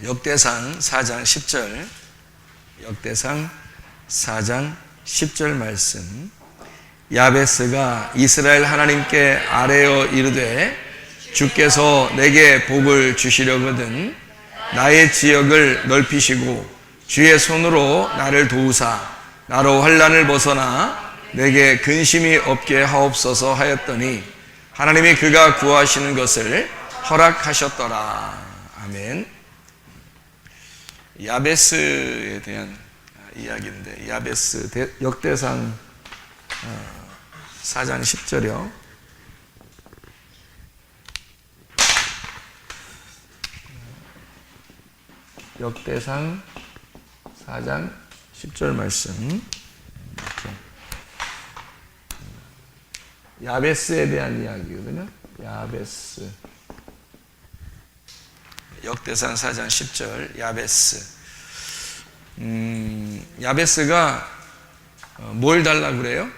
역대상 4장 10절, 역대상 4장 10절 말씀. 야베스가 이스라엘 하나님께 아뢰어 이르되 주께서 내게 복을 주시려거든 나의 지역을 넓히시고 주의 손으로 나를 도우사 나로 환난을 벗어나 내게 근심이 없게 하옵소서 하였더니 하나님이 그가 구하시는 것을 허락하셨더라. 아멘. 야베스에 대한 이야기인데, 야베스 역대상 4장 10절이요. 역대상 4장 10절 말씀. 야베스에 대한 이야기거든요. 야베스. 역대상 4장 10절 야베스. 야베스가 뭘 달라고 그래요?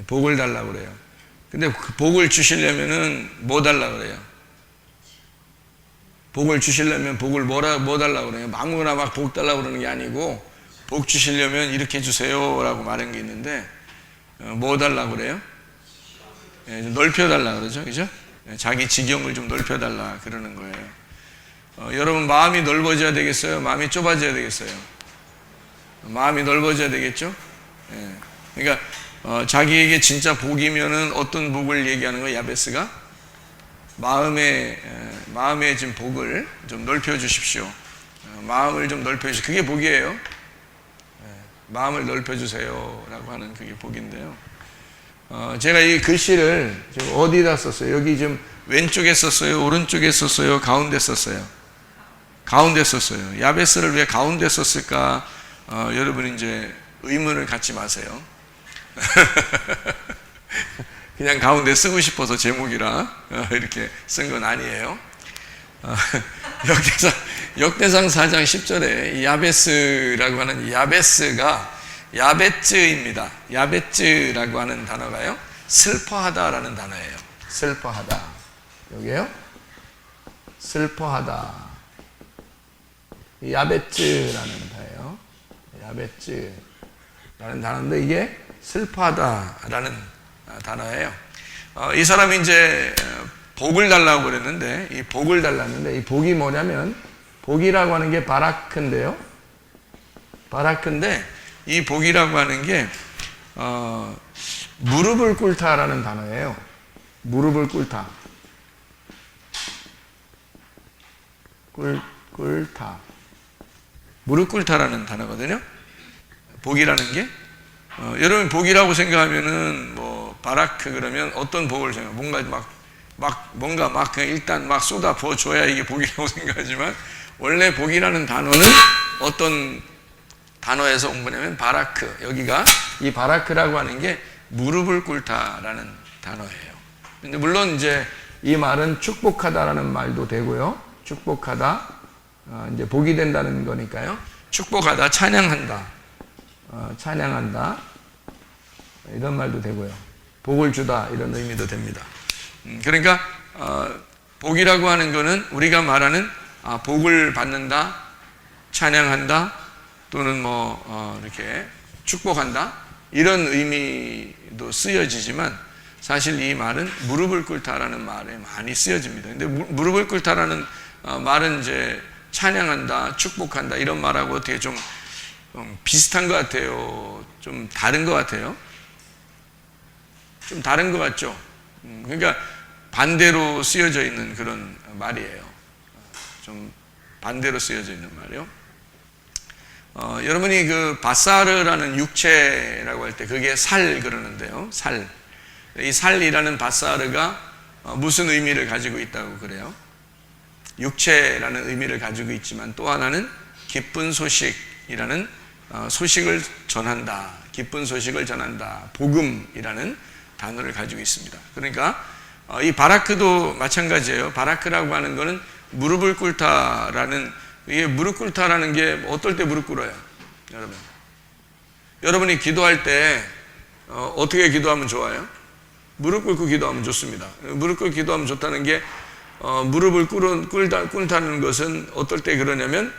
복을 달라고 그래요. 근데 그 복을 주시려면은 뭐 달라고 그래요? 복을 주시려면 복을 뭐 달라고 그래요? 아무거나 막 복 달라고 그러는 게 아니고, 복 주시려면 이렇게 주세요 라고 말한 게 있는데, 뭐 달라고 그래요? 좀 넓혀달라 그러죠. 그죠? 자기 지경을 좀 넓혀달라 그러는 거예요. 여러분, 마음이 넓어져야 되겠어요? 마음이 좁아져야 되겠어요? 마음이 넓어져야 되겠죠? 그러니까 자기에게 진짜 복이면은 어떤 복을 얘기하는 거예요? 야베스가 마음의 지금 복을 좀 넓혀 주십시오. 마음을 좀 넓혀 주십시오. 그게 복이에요. 마음을 넓혀 주세요라고 하는 그게 복인데요. 제가 이 글씨를 지금 어디다 썼어요? 여기 지금 왼쪽에 썼어요? 오른쪽에 썼어요? 가운데 썼어요? 가운데 썼어요. 야베스를 왜 가운데 썼을까? 여러분 이제 의문을 갖지 마세요. 그냥 가운데 쓰고 싶어서 제목이라 이렇게 쓴 건 아니에요. 역대상 4장 10절에 야베스라고 하는 야베스가 야베츠입니다. 야베츠라고 하는 단어가요, 슬퍼하다라는 단어예요. 슬퍼하다. 여기에요. 슬퍼하다. 야베츠라는 단어예요. 야베츠라는 단어인데 이게 슬퍼하다라는 단어예요. 이 사람이 이제 복을 달라고 그랬는데, 이 복을 달랐는데, 이 복이 뭐냐면, 복이라고 하는 게 바라크인데요. 바라크인데, 이 복이라고 하는 게, 무릎을 꿇다라는 단어예요. 무릎을 꿇다. 꿇다. 무릎 꿇다라는 단어거든요. 복이라는 게. 여러분, 복이라고 생각하면은, 바라크 그러면 어떤 복을 생각해요? 뭔가 막 그냥 일단 막 쏟아 부어줘야 이게 복이라고 생각하지만, 원래 복이라는 단어는 어떤 단어에서 온 거냐면 바라크. 여기가 이 바라크라고 하는 게 무릎을 꿇다라는 단어예요. 근데 물론 이제 이 말은 축복하다라는 말도 되고요. 축복하다, 이제 복이 된다는 거니까요. 축복하다, 찬양한다, 찬양한다, 이런 말도 되고요. 복을 주다, 이런 의미도 됩니다. 그러니까 복이라고 하는 거는 우리가 말하는 복을 받는다, 찬양한다, 또는 이렇게 축복한다, 이런 의미도 쓰여지지만, 사실 이 말은 무릎을 꿇다라는 말에 많이 쓰여집니다. 근데 무릎을 꿇다라는 말은 이제 찬양한다, 축복한다, 이런 말하고 되게 좀 비슷한 것 같아요. 좀 다른 것 같아요. 좀 다른 것 같죠? 그러니까 반대로 쓰여져 있는 그런 말이에요. 좀 반대로 쓰여져 있는 말이요. 여러분이 그 바사르라는 육체라고 할 때 그게 살 그러는데요. 살. 이 살이라는 바사르가 무슨 의미를 가지고 있다고 그래요? 육체라는 의미를 가지고 있지만, 또 하나는 기쁜 소식이라는 소식을 전한다. 기쁜 소식을 전한다. 복음이라는 단어를 가지고 있습니다. 그러니까 이 바라크도 마찬가지예요. 바라크라고 하는 거는 무릎을 꿇다라는, 이게 무릎 꿇다라는 게 어떨 때 무릎 꿇어요? 여러분이 기도할 때 어떻게 기도하면 좋아요? 무릎 꿇고 기도하면 좋습니다. 무릎 꿇고 기도하면 좋다는 게 무릎을 꿇다는 것은 어떨 때 그러냐면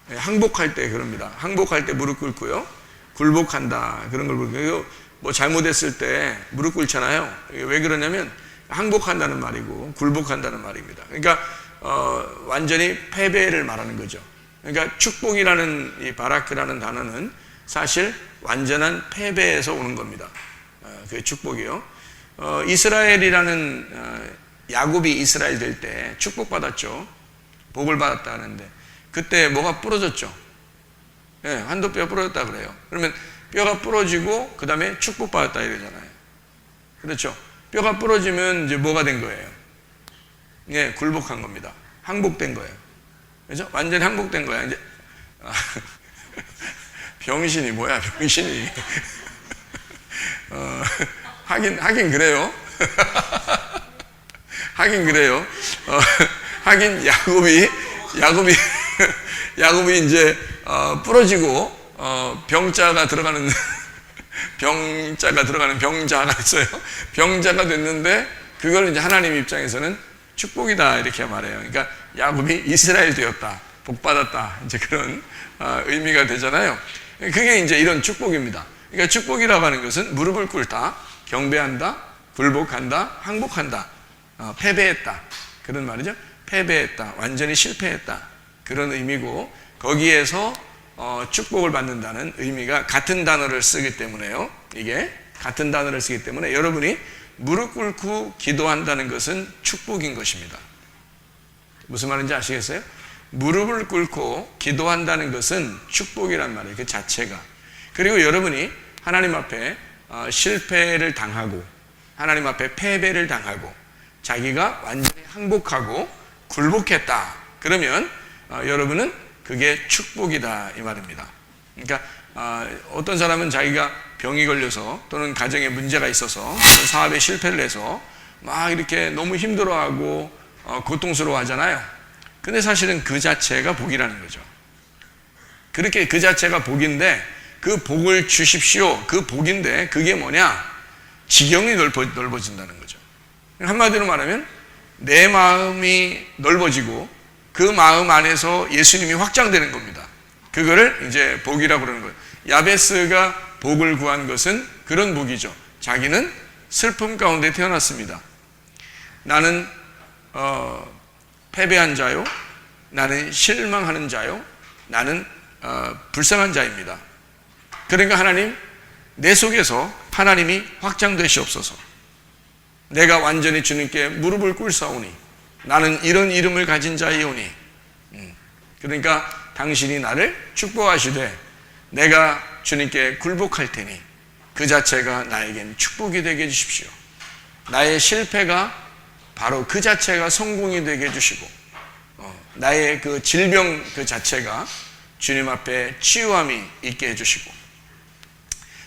항복할 때 그럽니다. 항복할 때 무릎 꿇고요. 굴복한다 그런 걸 부르고요. 뭐 잘못했을 때 무릎 꿇잖아요. 왜 그러냐면 항복한다는 말이고 굴복한다는 말입니다. 그러니까 완전히 패배를 말하는 거죠. 그러니까 축복이라는 이 바라크라는 단어는 사실 완전한 패배에서 오는 겁니다. 그 축복이요. 이스라엘이라는 야곱이 이스라엘 될 때 축복받았죠. 복을 받았다 하는데 그때 뭐가 부러졌죠. 예, 한도뼈가 부러졌다 그래요. 그러면 뼈가 부러지고 그 다음에 축복받았다 이러잖아요. 그렇죠. 뼈가 부러지면 이제 뭐가 된 거예요? 예, 굴복한 겁니다. 항복된 거예요. 그렇죠? 완전히 항복된 거야. 이제 병신이 뭐야, 병신이. 하긴 그래요. 하긴 그래요. 하긴 야곱이 이제 부러지고 병자가 들어가는 병자가 있어요. 병자가 됐는데 그걸 이제 하나님 입장에서는 축복이다 이렇게 말해요. 그러니까 야곱이 이스라엘 되었다, 복 받았다 이제 그런 의미가 되잖아요. 그게 이제 이런 축복입니다. 그러니까 축복이라고 하는 것은 무릎을 꿇다, 경배한다, 굴복한다, 항복한다, 패배했다 그런 말이죠. 패배했다, 완전히 실패했다 그런 의미고 거기에서 축복을 받는다는 의미가 같은 단어를 쓰기 때문에요. 이게 같은 단어를 쓰기 때문에 여러분이 무릎 꿇고 기도한다는 것은 축복인 것입니다. 무슨 말인지 아시겠어요? 무릎을 꿇고 기도한다는 것은 축복이란 말이에요. 그 자체가. 그리고 여러분이 하나님 앞에 실패를 당하고 하나님 앞에 패배를 당하고 자기가 완전히 항복하고 굴복했다. 그러면 여러분은 그게 축복이다 이 말입니다. 그러니까 어떤 사람은 자기가 병이 걸려서 또는 가정에 문제가 있어서 사업에 실패를 해서 막 이렇게 너무 힘들어하고 고통스러워 하잖아요. 근데 사실은 그 자체가 복이라는 거죠. 그렇게 그 자체가 복인데 그 복을 주십시오. 그 복인데 그게 뭐냐? 지경이 넓어진다는 거죠. 한마디로 말하면 내 마음이 넓어지고 그 마음 안에서 예수님이 확장되는 겁니다. 그거를 이제 복이라고 그러는 거예요. 야베스가 복을 구한 것은 그런 복이죠. 자기는 슬픔 가운데 태어났습니다. 나는 패배한 자요, 나는 실망하는 자요, 나는 불쌍한 자입니다. 그러니까 하나님, 내 속에서 하나님이 확장되시옵소서. 내가 완전히 주님께 무릎을 꿇사오니 나는 이런 이름을 가진 자이오니 그러니까 당신이 나를 축복하시되 내가 주님께 굴복할 테니 그 자체가 나에겐 축복이 되게 해주십시오. 나의 실패가 바로 그 자체가 성공이 되게 해주시고 나의 그 질병 그 자체가 주님 앞에 치유함이 있게 해주시고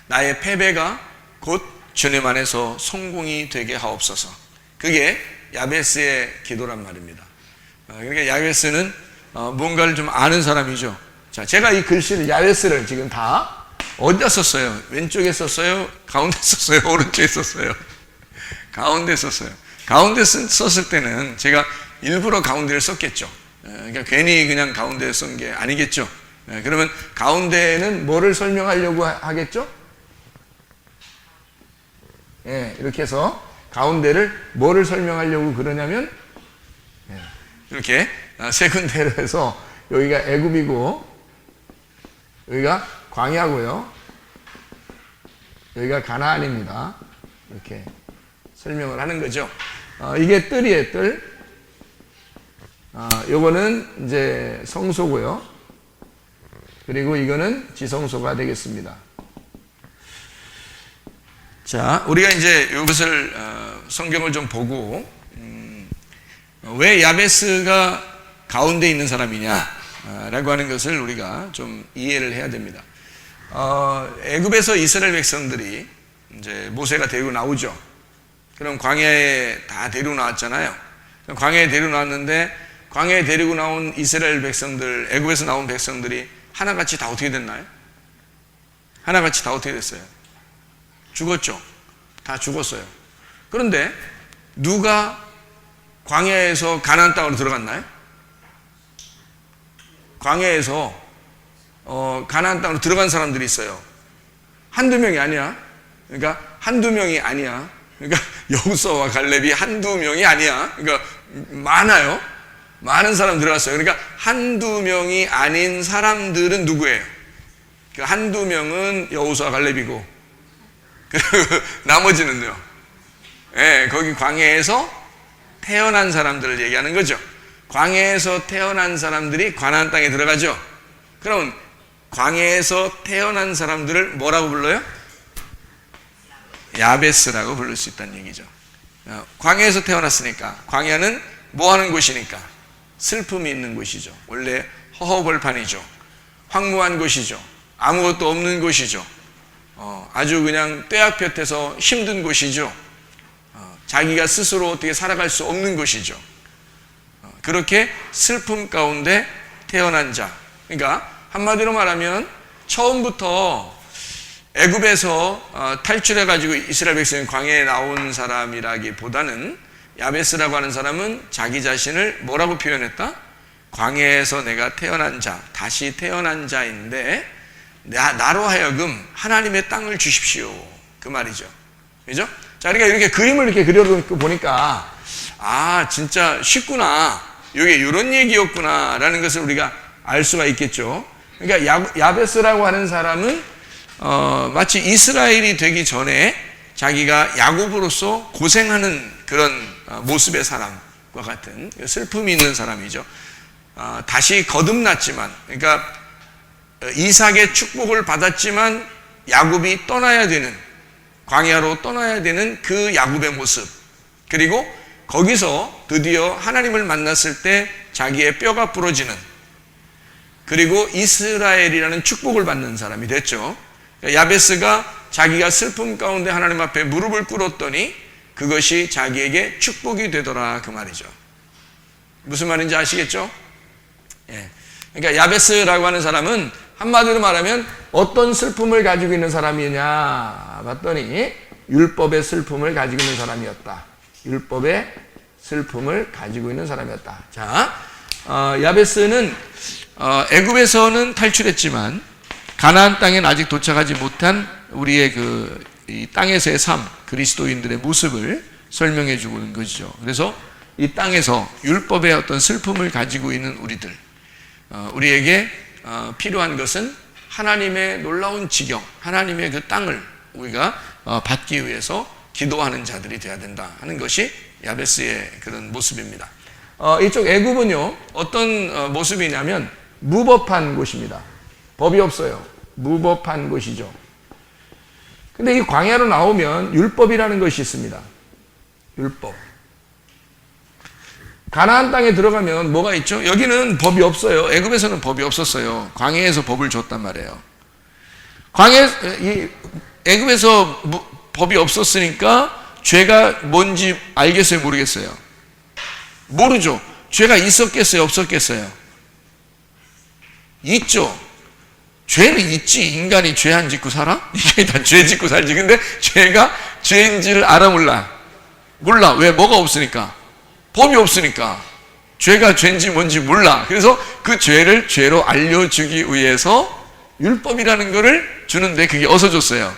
나의 패배가 곧 주님 안에서 성공이 되게 하옵소서. 그게 야베스의 기도란 말입니다. 그러니까 야베스는 뭔가를 좀 아는 사람이죠. 자, 제가 이 글씨를 야베스를 지금 다 어디다 썼어요? 왼쪽에 썼어요? 가운데 썼어요? 오른쪽에 썼어요? 가운데 썼어요. 가운데 썼을 때는 제가 일부러 가운데를 썼겠죠. 그러니까 괜히 그냥 가운데에 쓴 게 아니겠죠. 그러면 가운데는 뭐를 설명하려고 하겠죠? 예, 이렇게 해서 가운데를 뭐를 설명하려고 그러냐면 이렇게 세 군데로 해서 여기가 애굽이고 여기가 광야고요. 여기가 가나안입니다. 이렇게 설명을 하는 거죠. 이게 뜰이에요, 뜰. 요거는 이제 성소고요. 그리고 이거는 지성소가 되겠습니다. 자, 우리가 이제 이것을 성경을 좀 보고 왜 야베스가 가운데 있는 사람이냐라고 하는 것을 우리가 좀 이해를 해야 됩니다. 애굽에서 이스라엘 백성들이 이제 모세가 데리고 나오죠. 그럼 광야에 다 데리고 나왔잖아요. 광야에 데리고 나왔는데 광야에 데리고 나온 이스라엘 백성들, 애굽에서 나온 백성들이 하나같이 다 어떻게 됐나요? 하나같이 다 어떻게 됐어요? 죽었죠. 다 죽었어요. 그런데 누가 광야에서 가나안 땅으로 들어갔나요? 광야에서 가나안 땅으로 들어간 사람들이 있어요. 한두 명이 아니야. 그러니까 한두 명이 아니야. 그러니까 여호수아와 갈렙이 한두 명이 아니야. 그러니까 많아요. 많은 사람 들어갔어요. 그러니까 한두 명이 아닌 사람들은 누구예요? 그 한두 명은 여호수아 갈렙이고 나머지는요. 예, 거기 광야에서 태어난 사람들을 얘기하는 거죠. 광야에서 태어난 사람들이 가나안 땅에 들어가죠. 그럼 광야에서 태어난 사람들을 뭐라고 불러요? 야베스라고 부를 수 있다는 얘기죠. 광야에서 태어났으니까, 광야는 뭐 하는 곳이니까? 슬픔이 있는 곳이죠. 원래 허허벌판이죠. 황무한 곳이죠. 아무것도 없는 곳이죠. 아주 그냥 떼약볕에서 힘든 곳이죠. 자기가 스스로 어떻게 살아갈 수 없는 곳이죠. 그렇게 슬픔 가운데 태어난 자. 그러니까 한마디로 말하면 처음부터 애굽에서 탈출해가지고 이스라엘 백성이 광야에 나온 사람이라기보다는 야베스라고 하는 사람은 자기 자신을 뭐라고 표현했다? 광야에서 내가 태어난 자, 다시 태어난 자인데 나로 하여금 하나님의 땅을 주십시오. 그 말이죠. 그죠? 자, 그러니까 이렇게 그림을 이렇게 그려놓고 보니까 진짜 쉽구나. 이게 이런 얘기였구나 라는 것을 우리가 알 수가 있겠죠. 그러니까 야베스라고 하는 사람은 마치 이스라엘이 되기 전에 자기가 야곱으로서 고생하는 그런 모습의 사람과 같은 슬픔이 있는 사람이죠. 다시 거듭났지만, 그러니까 이삭의 축복을 받았지만 야곱이 떠나야 되는, 광야로 떠나야 되는 그 야곱의 모습, 그리고 거기서 드디어 하나님을 만났을 때 자기의 뼈가 부러지는, 그리고 이스라엘이라는 축복을 받는 사람이 됐죠. 야베스가 자기가 슬픔 가운데 하나님 앞에 무릎을 꿇었더니 그것이 자기에게 축복이 되더라, 그 말이죠. 무슨 말인지 아시겠죠? 예. 그러니까 야베스라고 하는 사람은 한마디로 말하면 어떤 슬픔을 가지고 있는 사람이냐 봤더니 율법의 슬픔을 가지고 있는 사람이었다. 율법의 슬픔을 가지고 있는 사람이었다. 자, 야베스는 애굽에서는 탈출했지만 가나안 땅엔 아직 도착하지 못한 우리의 이 땅에서의 삶, 그리스도인들의 모습을 설명해 주고 있는 것이죠. 그래서 이 땅에서 율법의 어떤 슬픔을 가지고 있는 우리들, 우리에게 필요한 것은 하나님의 놀라운 지경, 하나님의 그 땅을 우리가 받기 위해서 기도하는 자들이 되어야 된다 하는 것이 야베스의 그런 모습입니다. 이쪽 애굽은요, 어떤 모습이냐면 무법한 곳입니다. 법이 없어요. 무법한 곳이죠. 근데 이 광야로 나오면 율법이라는 것이 있습니다. 율법. 가나안 땅에 들어가면 뭐가 있죠? 여기는 법이 없어요. 애굽에서는 법이 없었어요. 광야에서 법을 줬단 말이에요. 애굽에서 법이 없었으니까 죄가 뭔지 알겠어요? 모르겠어요? 모르죠. 죄가 있었겠어요? 없었겠어요? 있죠. 죄는 있지. 인간이 죄 안 짓고 살아? 인간이 다 죄 짓고 살지. 근데 죄가 죄인지를 알아 몰라? 몰라. 왜? 뭐가 없으니까. 법이 없으니까. 죄가 죄인지 뭔지 몰라. 그래서 그 죄를 죄로 알려주기 위해서 율법이라는 거를 주는데 그게 어디서 줬어요?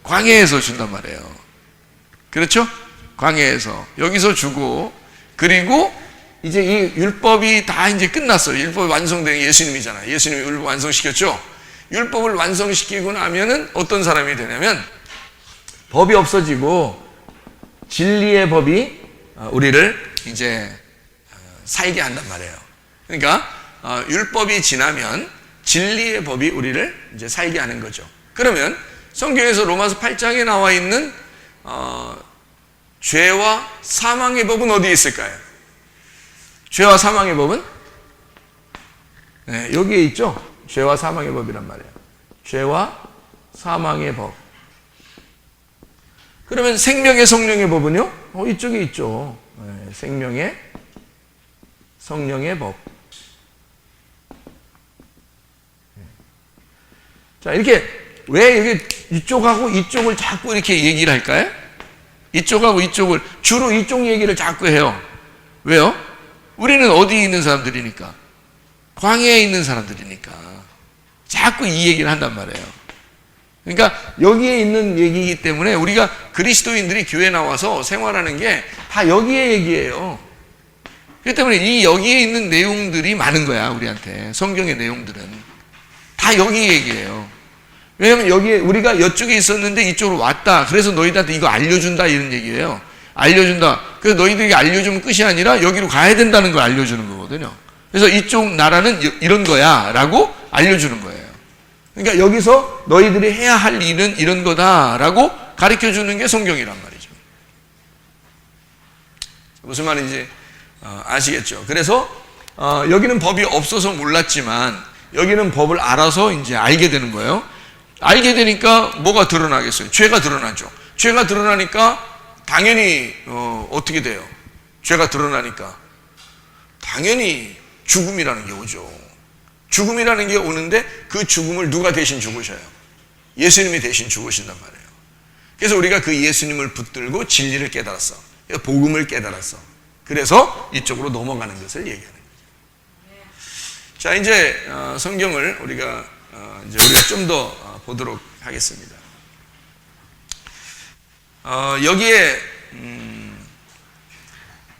광야에서 준단 말이에요. 그렇죠? 광야에서. 여기서 주고, 그리고 이제 이 율법이 다 이제 끝났어요. 율법이 완성된 게 예수님이잖아요. 예수님이 율법 완성시켰죠? 율법을 완성시키고 나면은 어떤 사람이 되냐면 법이 없어지고 진리의 법이 우리를 이제 살게 한단 말이에요. 그러니까 율법이 지나면 진리의 법이 우리를 이제 살게 하는 거죠. 그러면 성경에서 로마서 8장에 나와 있는 죄와 사망의 법은 어디에 있을까요? 죄와 사망의 법은? 네, 여기에 있죠. 죄와 사망의 법이란 말이에요. 죄와 사망의 법. 그러면 생명의 성령의 법은요? 이쪽에 있죠. 네, 생명의 성령의 법. 자, 이렇게 왜 여기 이쪽하고 이쪽을 자꾸 이렇게 얘기를 할까요? 이쪽하고 이쪽을 주로 이쪽 얘기를 자꾸 해요. 왜요? 우리는 어디에 있는 사람들이니까? 광야에 있는 사람들이니까. 자꾸 이 얘기를 한단 말이에요. 그러니까 여기에 있는 얘기이기 때문에 우리가 그리스도인들이 교회 나와서 생활하는 게 다 여기에 얘기예요. 그렇기 때문에 이 여기에 있는 내용들이 많은 거야, 우리한테. 성경의 내용들은. 다 여기 얘기예요. 왜냐면 여기에 우리가 이쪽에 있었는데 이쪽으로 왔다. 그래서 너희들한테 이거 알려준다, 이런 얘기예요. 알려준다. 그래서 너희들에게 알려주면 끝이 아니라 여기로 가야 된다는 걸 알려주는 거거든요. 그래서 이쪽 나라는 이런 거야 라고 알려주는 거예요. 그러니까 여기서 너희들이 해야 할 일은 이런 거다라고 가르쳐주는 게 성경이란 말이죠. 무슨 말인지 아시겠죠? 그래서 여기는 법이 없어서 몰랐지만 여기는 법을 알아서 이제 알게 되는 거예요. 알게 되니까 뭐가 드러나겠어요? 죄가 드러나죠. 죄가 드러나니까 당연히 어떻게 돼요? 죄가 드러나니까 당연히 죽음이라는 게 오죠. 죽음이라는 게 오는데 그 죽음을 누가 대신 죽으셔요? 예수님이 대신 죽으신단 말이에요. 그래서 우리가 그 예수님을 붙들고 진리를 깨달았어. 복음을 깨달았어. 그래서 이쪽으로 넘어가는 것을 얘기하는 거죠. 자, 이제 성경을 우리가 좀 더 보도록 하겠습니다. 여기에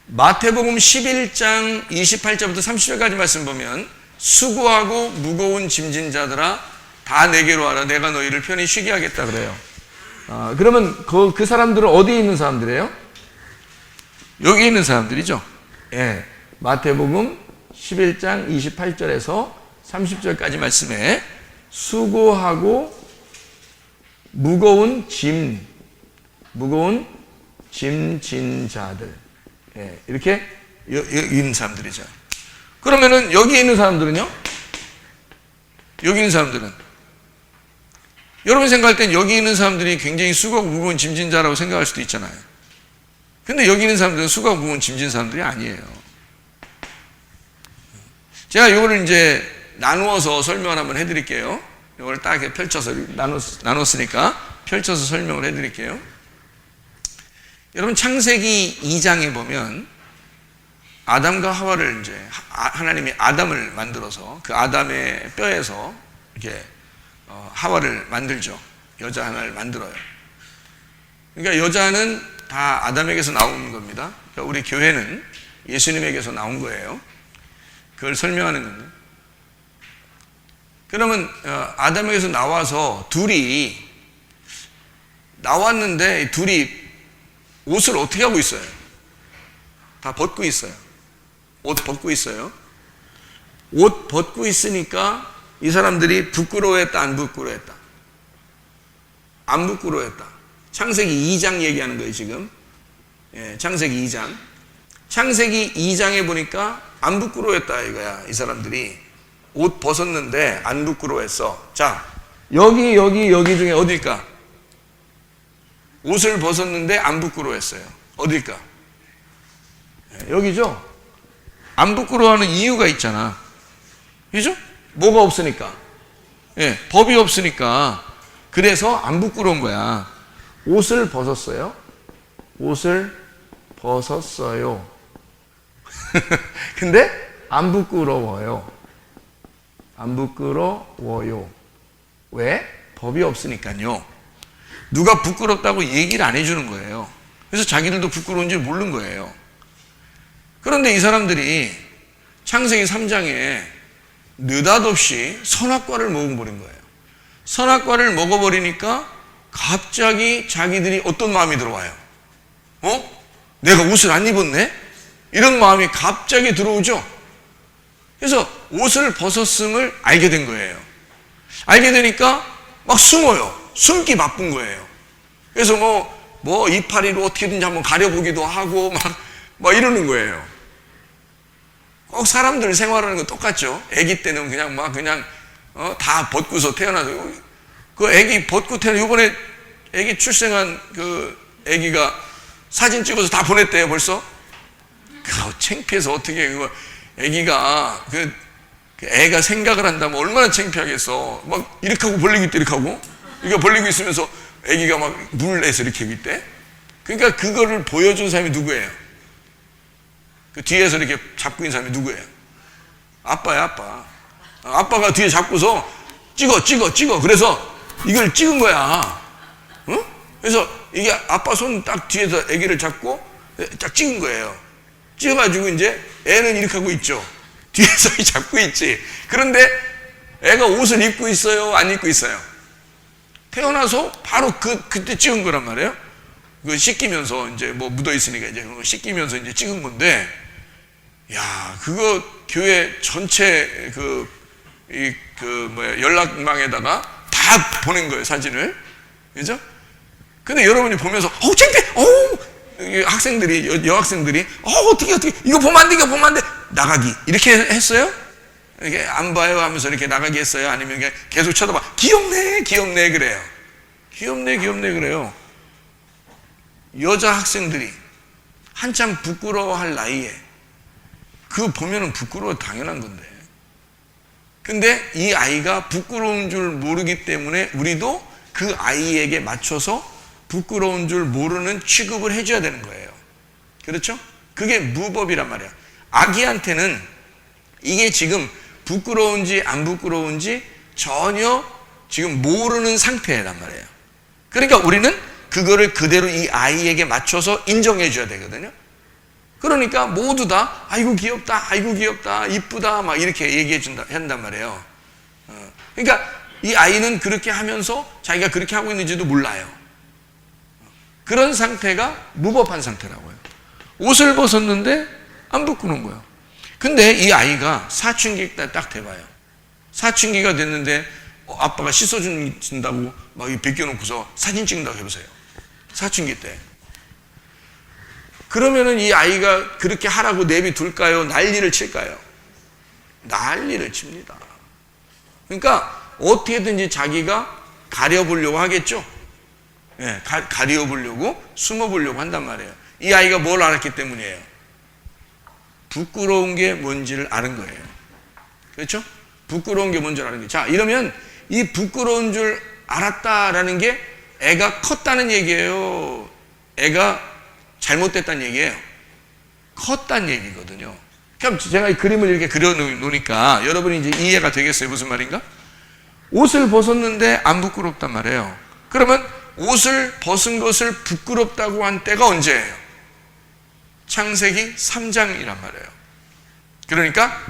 마태복음 11장 28절부터 30절까지 말씀 보면 수고하고 무거운 짐진 자들아 다 내게로 와라. 내가 너희를 편히 쉬게 하겠다 그래요. 그러면 그 사람들은 어디에 있는 사람들이에요? 여기 있는 사람들이죠. 예, 마태복음 11장 28절에서 30절까지 말씀에 수고하고 무거운 짐진 자들, 예, 이렇게 여기 있는 사람들이죠. 그러면은 여기 있는 사람들은요? 여기 있는 사람들은 여러분 생각할 땐 여기 있는 사람들이 굉장히 수고하고 무거운 짐진 자라고 생각할 수도 있잖아요. 근데 여기 있는 사람들은 수고하고 무거운 짐진 사람들이 아니에요. 제가 이거를 이제 나누어서 설명을 한번 해드릴게요. 이걸 딱 이렇게 펼쳐서 나눴으니까 펼쳐서 설명을 해드릴게요. 여러분 창세기 2장에 보면 아담과 하와를 이제 하나님이 아담을 만들어서 그 아담의 뼈에서 이렇게 하와를 만들죠. 여자 하나를 만들어요. 그러니까 여자는 다 아담에게서 나온 겁니다. 그러니까 우리 교회는 예수님에게서 나온 거예요. 그걸 설명하는 건데. 그러면 아담에게서 나와서 둘이 나왔는데 둘이 옷을 어떻게 하고 있어요? 다 벗고 있어요. 옷 벗고 있어요. 옷 벗고 있으니까 이 사람들이 부끄러워했다, 안 부끄러워했다? 안 부끄러워했다. 창세기 2장 얘기하는 거예요, 지금. 예, 창세기 2장. 창세기 2장에 보니까 안 부끄러워했다 이거야. 이 사람들이 옷 벗었는데 안 부끄러워했어. 자, 여기 중에 어딜까? 옷을 벗었는데 안 부끄러워했어요. 어딜까? 예, 여기죠? 안 부끄러워하는 이유가 있잖아. 그죠? 뭐가 없으니까. 예, 법이 없으니까. 그래서 안 부끄러운 거야. 옷을 벗었어요. 옷을 벗었어요. 근데 안 부끄러워요. 안 부끄러워요. 왜? 법이 없으니까요. 누가 부끄럽다고 얘기를 안 해주는 거예요. 그래서 자기들도 부끄러운 줄 모르는 거예요. 그런데 이 사람들이 창세기 3장에 느닷없이 선악과를 먹어버린 거예요. 선악과를 먹어버리니까 갑자기 자기들이 어떤 마음이 들어와요? 내가 옷을 안 입었네? 이런 마음이 갑자기 들어오죠? 그래서 옷을 벗었음을 알게 된 거예요. 알게 되니까 막 숨어요. 숨기 바쁜 거예요. 그래서 뭐 이파리로 어떻게든지 한번 가려보기도 하고 막 이러는 거예요. 꼭 사람들 생활하는 거 똑같죠. 아기 때는 그냥 다 벗고서 태어나서 그 아기 벗고 태어나 이번에 아기 출생한 그 아기가 사진 찍어서 다 보냈대요 벌써. 창피해서 어떻게 그거 아기가 그 애가 생각을 한다면 얼마나 창피하겠어. 막 이렇게 하고 벌리고 있대 이렇게 하고 이거 벌리고 있으면서 아기가 막 물을 내서 이렇게 하고 있대. 그러니까 그거를 보여준 사람이 누구예요? 그 뒤에서 이렇게 잡고 있는 사람이 누구예요? 아빠야, 아빠. 아빠가 뒤에 잡고서 찍어. 그래서 이걸 찍은 거야. 응? 그래서 이게 아빠 손 딱 뒤에서 아기를 잡고 딱 찍은 거예요. 찍어가지고 이제 애는 이렇게 하고 있죠. 뒤에서 잡고 있지. 그런데 애가 옷을 입고 있어요? 안 입고 있어요? 태어나서 바로 그때 찍은 거란 말이에요. 그 씻기면서 이제 뭐 묻어 있으니까 이제 그거 씻기면서 이제 찍은 건데, 야, 그거 교회 전체 연락망에다가 다 보낸 거예요, 사진을. 그죠? 근데 여러분이 보면서, 창피해! 학생들이, 여학생들이, 어떻게, 이거 보면 안 돼, 이거 보면 안 돼! 나가기. 이렇게 했어요? 이렇게 안 봐요 하면서 이렇게 나가기 했어요? 아니면 계속 쳐다봐. 귀엽네, 그래요. 귀엽네, 그래요. 여자 학생들이 한참 부끄러워할 나이에 그거 보면은 부끄러워 당연한 건데. 근데 이 아이가 부끄러운 줄 모르기 때문에 우리도 그 아이에게 맞춰서 부끄러운 줄 모르는 취급을 해줘야 되는 거예요. 그렇죠? 그게 무법이란 말이야. 아기한테는 이게 지금 부끄러운지 안 부끄러운지 전혀 지금 모르는 상태란 말이에요. 그러니까 우리는 그거를 그대로 이 아이에게 맞춰서 인정해 줘야 되거든요. 그러니까 모두 다 아이고 귀엽다, 이쁘다 막 이렇게 얘기해 한단 말이에요. 그러니까 이 아이는 그렇게 하면서 자기가 그렇게 하고 있는지도 몰라요. 그런 상태가 무법한 상태라고요. 옷을 벗었는데 안 부끄러운 거예요. 근데 이 아이가 사춘기 때 딱 돼봐요. 사춘기가 됐는데 아빠가 씻어준다고 막 벗겨놓고서 사진 찍는다고 해보세요. 사춘기 때. 그러면은 이 아이가 그렇게 하라고 내비둘까요? 난리를 칠까요? 난리를 칩니다. 그러니까 어떻게든지 자기가 가려보려고 하겠죠. 예, 가려보려고 숨어보려고 한단 말이에요. 이 아이가 뭘 알았기 때문이에요? 부끄러운 게 뭔지를 아는 거예요. 그렇죠? 부끄러운 게 뭔지 아는 거예요. 자, 이러면 이 부끄러운 줄 알았다라는 게 애가 컸다는 얘기예요? 애가 잘못됐다는 얘기예요? 컸다는 얘기거든요. 그럼 제가 이 그림을 이렇게 그려놓으니까 여러분이 이제 이해가 되겠어요? 무슨 말인가? 옷을 벗었는데 안 부끄럽단 말이에요. 그러면 옷을 벗은 것을 부끄럽다고 한 때가 언제예요? 창세기 3장이란 말이에요. 그러니까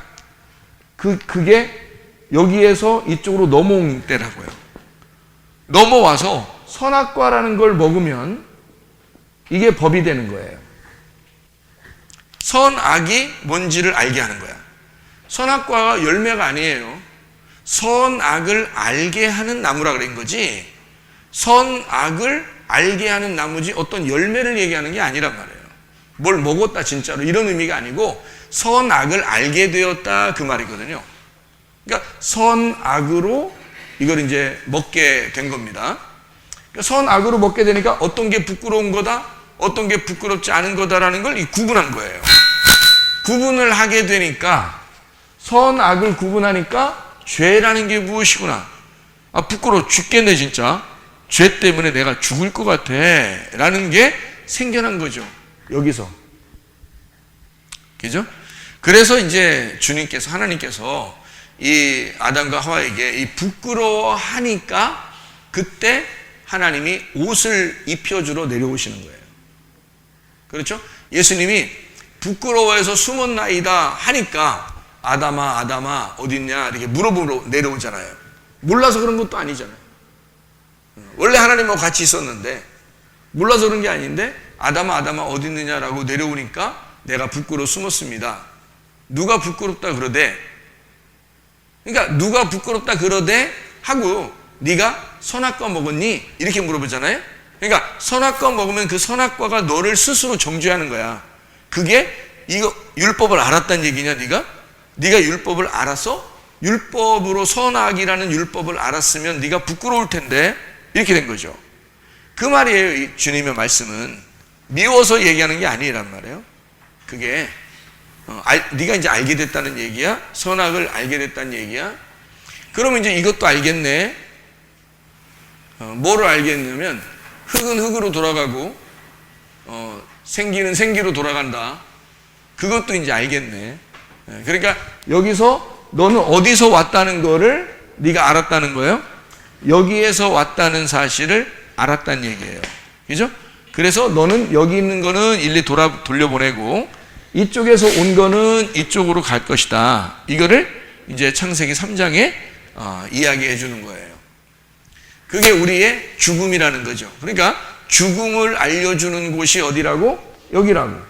그게 여기에서 이쪽으로 넘어온 때라고요. 넘어와서 선악과라는 걸 먹으면 이게 법이 되는 거예요. 선악이 뭔지를 알게 하는 거야. 선악과가 열매가 아니에요. 선악을 알게 하는 나무라 그런 거지, 선악을 알게 하는 나무지 어떤 열매를 얘기하는 게 아니란 말이에요. 뭘 먹었다 진짜로 이런 의미가 아니고 선악을 알게 되었다 그 말이거든요. 그러니까 선악으로 이걸 이제 먹게 된 겁니다. 그러니까 선악으로 먹게 되니까 어떤 게 부끄러운 거다, 어떤 게 부끄럽지 않은 거다라는 걸 구분한 거예요. 구분을 하게 되니까, 선악을 구분하니까 죄라는 게 무엇이구나. 아, 부끄러워 죽겠네 진짜. 죄 때문에 내가 죽을 것 같아 라는 게 생겨난 거죠. 여기서. 그죠? 그래서 이제 주님께서, 하나님께서 이 아담과 하와에게 이 부끄러워하니까 그때 하나님이 옷을 입혀주러 내려오시는 거예요. 그렇죠? 예수님이 부끄러워해서 숨었나이다 하니까 아담아, 아담아 어딨냐 이렇게 물어보러 내려오잖아요. 몰라서 그런 것도 아니잖아요. 원래 하나님하고 같이 있었는데 몰라서 그런 게 아닌데 아담아, 아담아 어디 있느냐라고 내려오니까 내가 부끄러워 숨었습니다. 누가 부끄럽다 그러대? 그러니까 누가 부끄럽다 그러대 하고 네가 선악과 먹었니? 이렇게 물어보잖아요. 그러니까 선악과 먹으면 그 선악과가 너를 스스로 정죄하는 거야. 그게 이거 율법을 알았다는 얘기냐? 네가 율법을 알아서 율법으로 선악이라는 율법을 알았으면 네가 부끄러울 텐데 이렇게 된 거죠. 그 말이에요. 주님의 말씀은 미워서 얘기하는 게 아니란 말이에요. 그게 네가 이제 알게 됐다는 얘기야. 선악을 알게 됐다는 얘기야. 그러면 이제 이것도 알겠네. 뭐를 알겠냐면 흙은 흙으로 돌아가고 생기는 생기로 돌아간다. 그것도 이제 알겠네. 그러니까 여기서 너는 어디서 왔다는 거를 네가 알았다는 거예요. 여기에서 왔다는 사실을 알았다는 얘기예요. 그죠? 그래서 너는 여기 있는 거는 일일이 돌려보내고 이쪽에서 온 거는 이쪽으로 갈 것이다. 이거를 이제 창세기 3장에 이야기해 주는 거예요. 그게 우리의 죽음이라는 거죠. 그러니까 죽음을 알려주는 곳이 어디라고? 여기라고.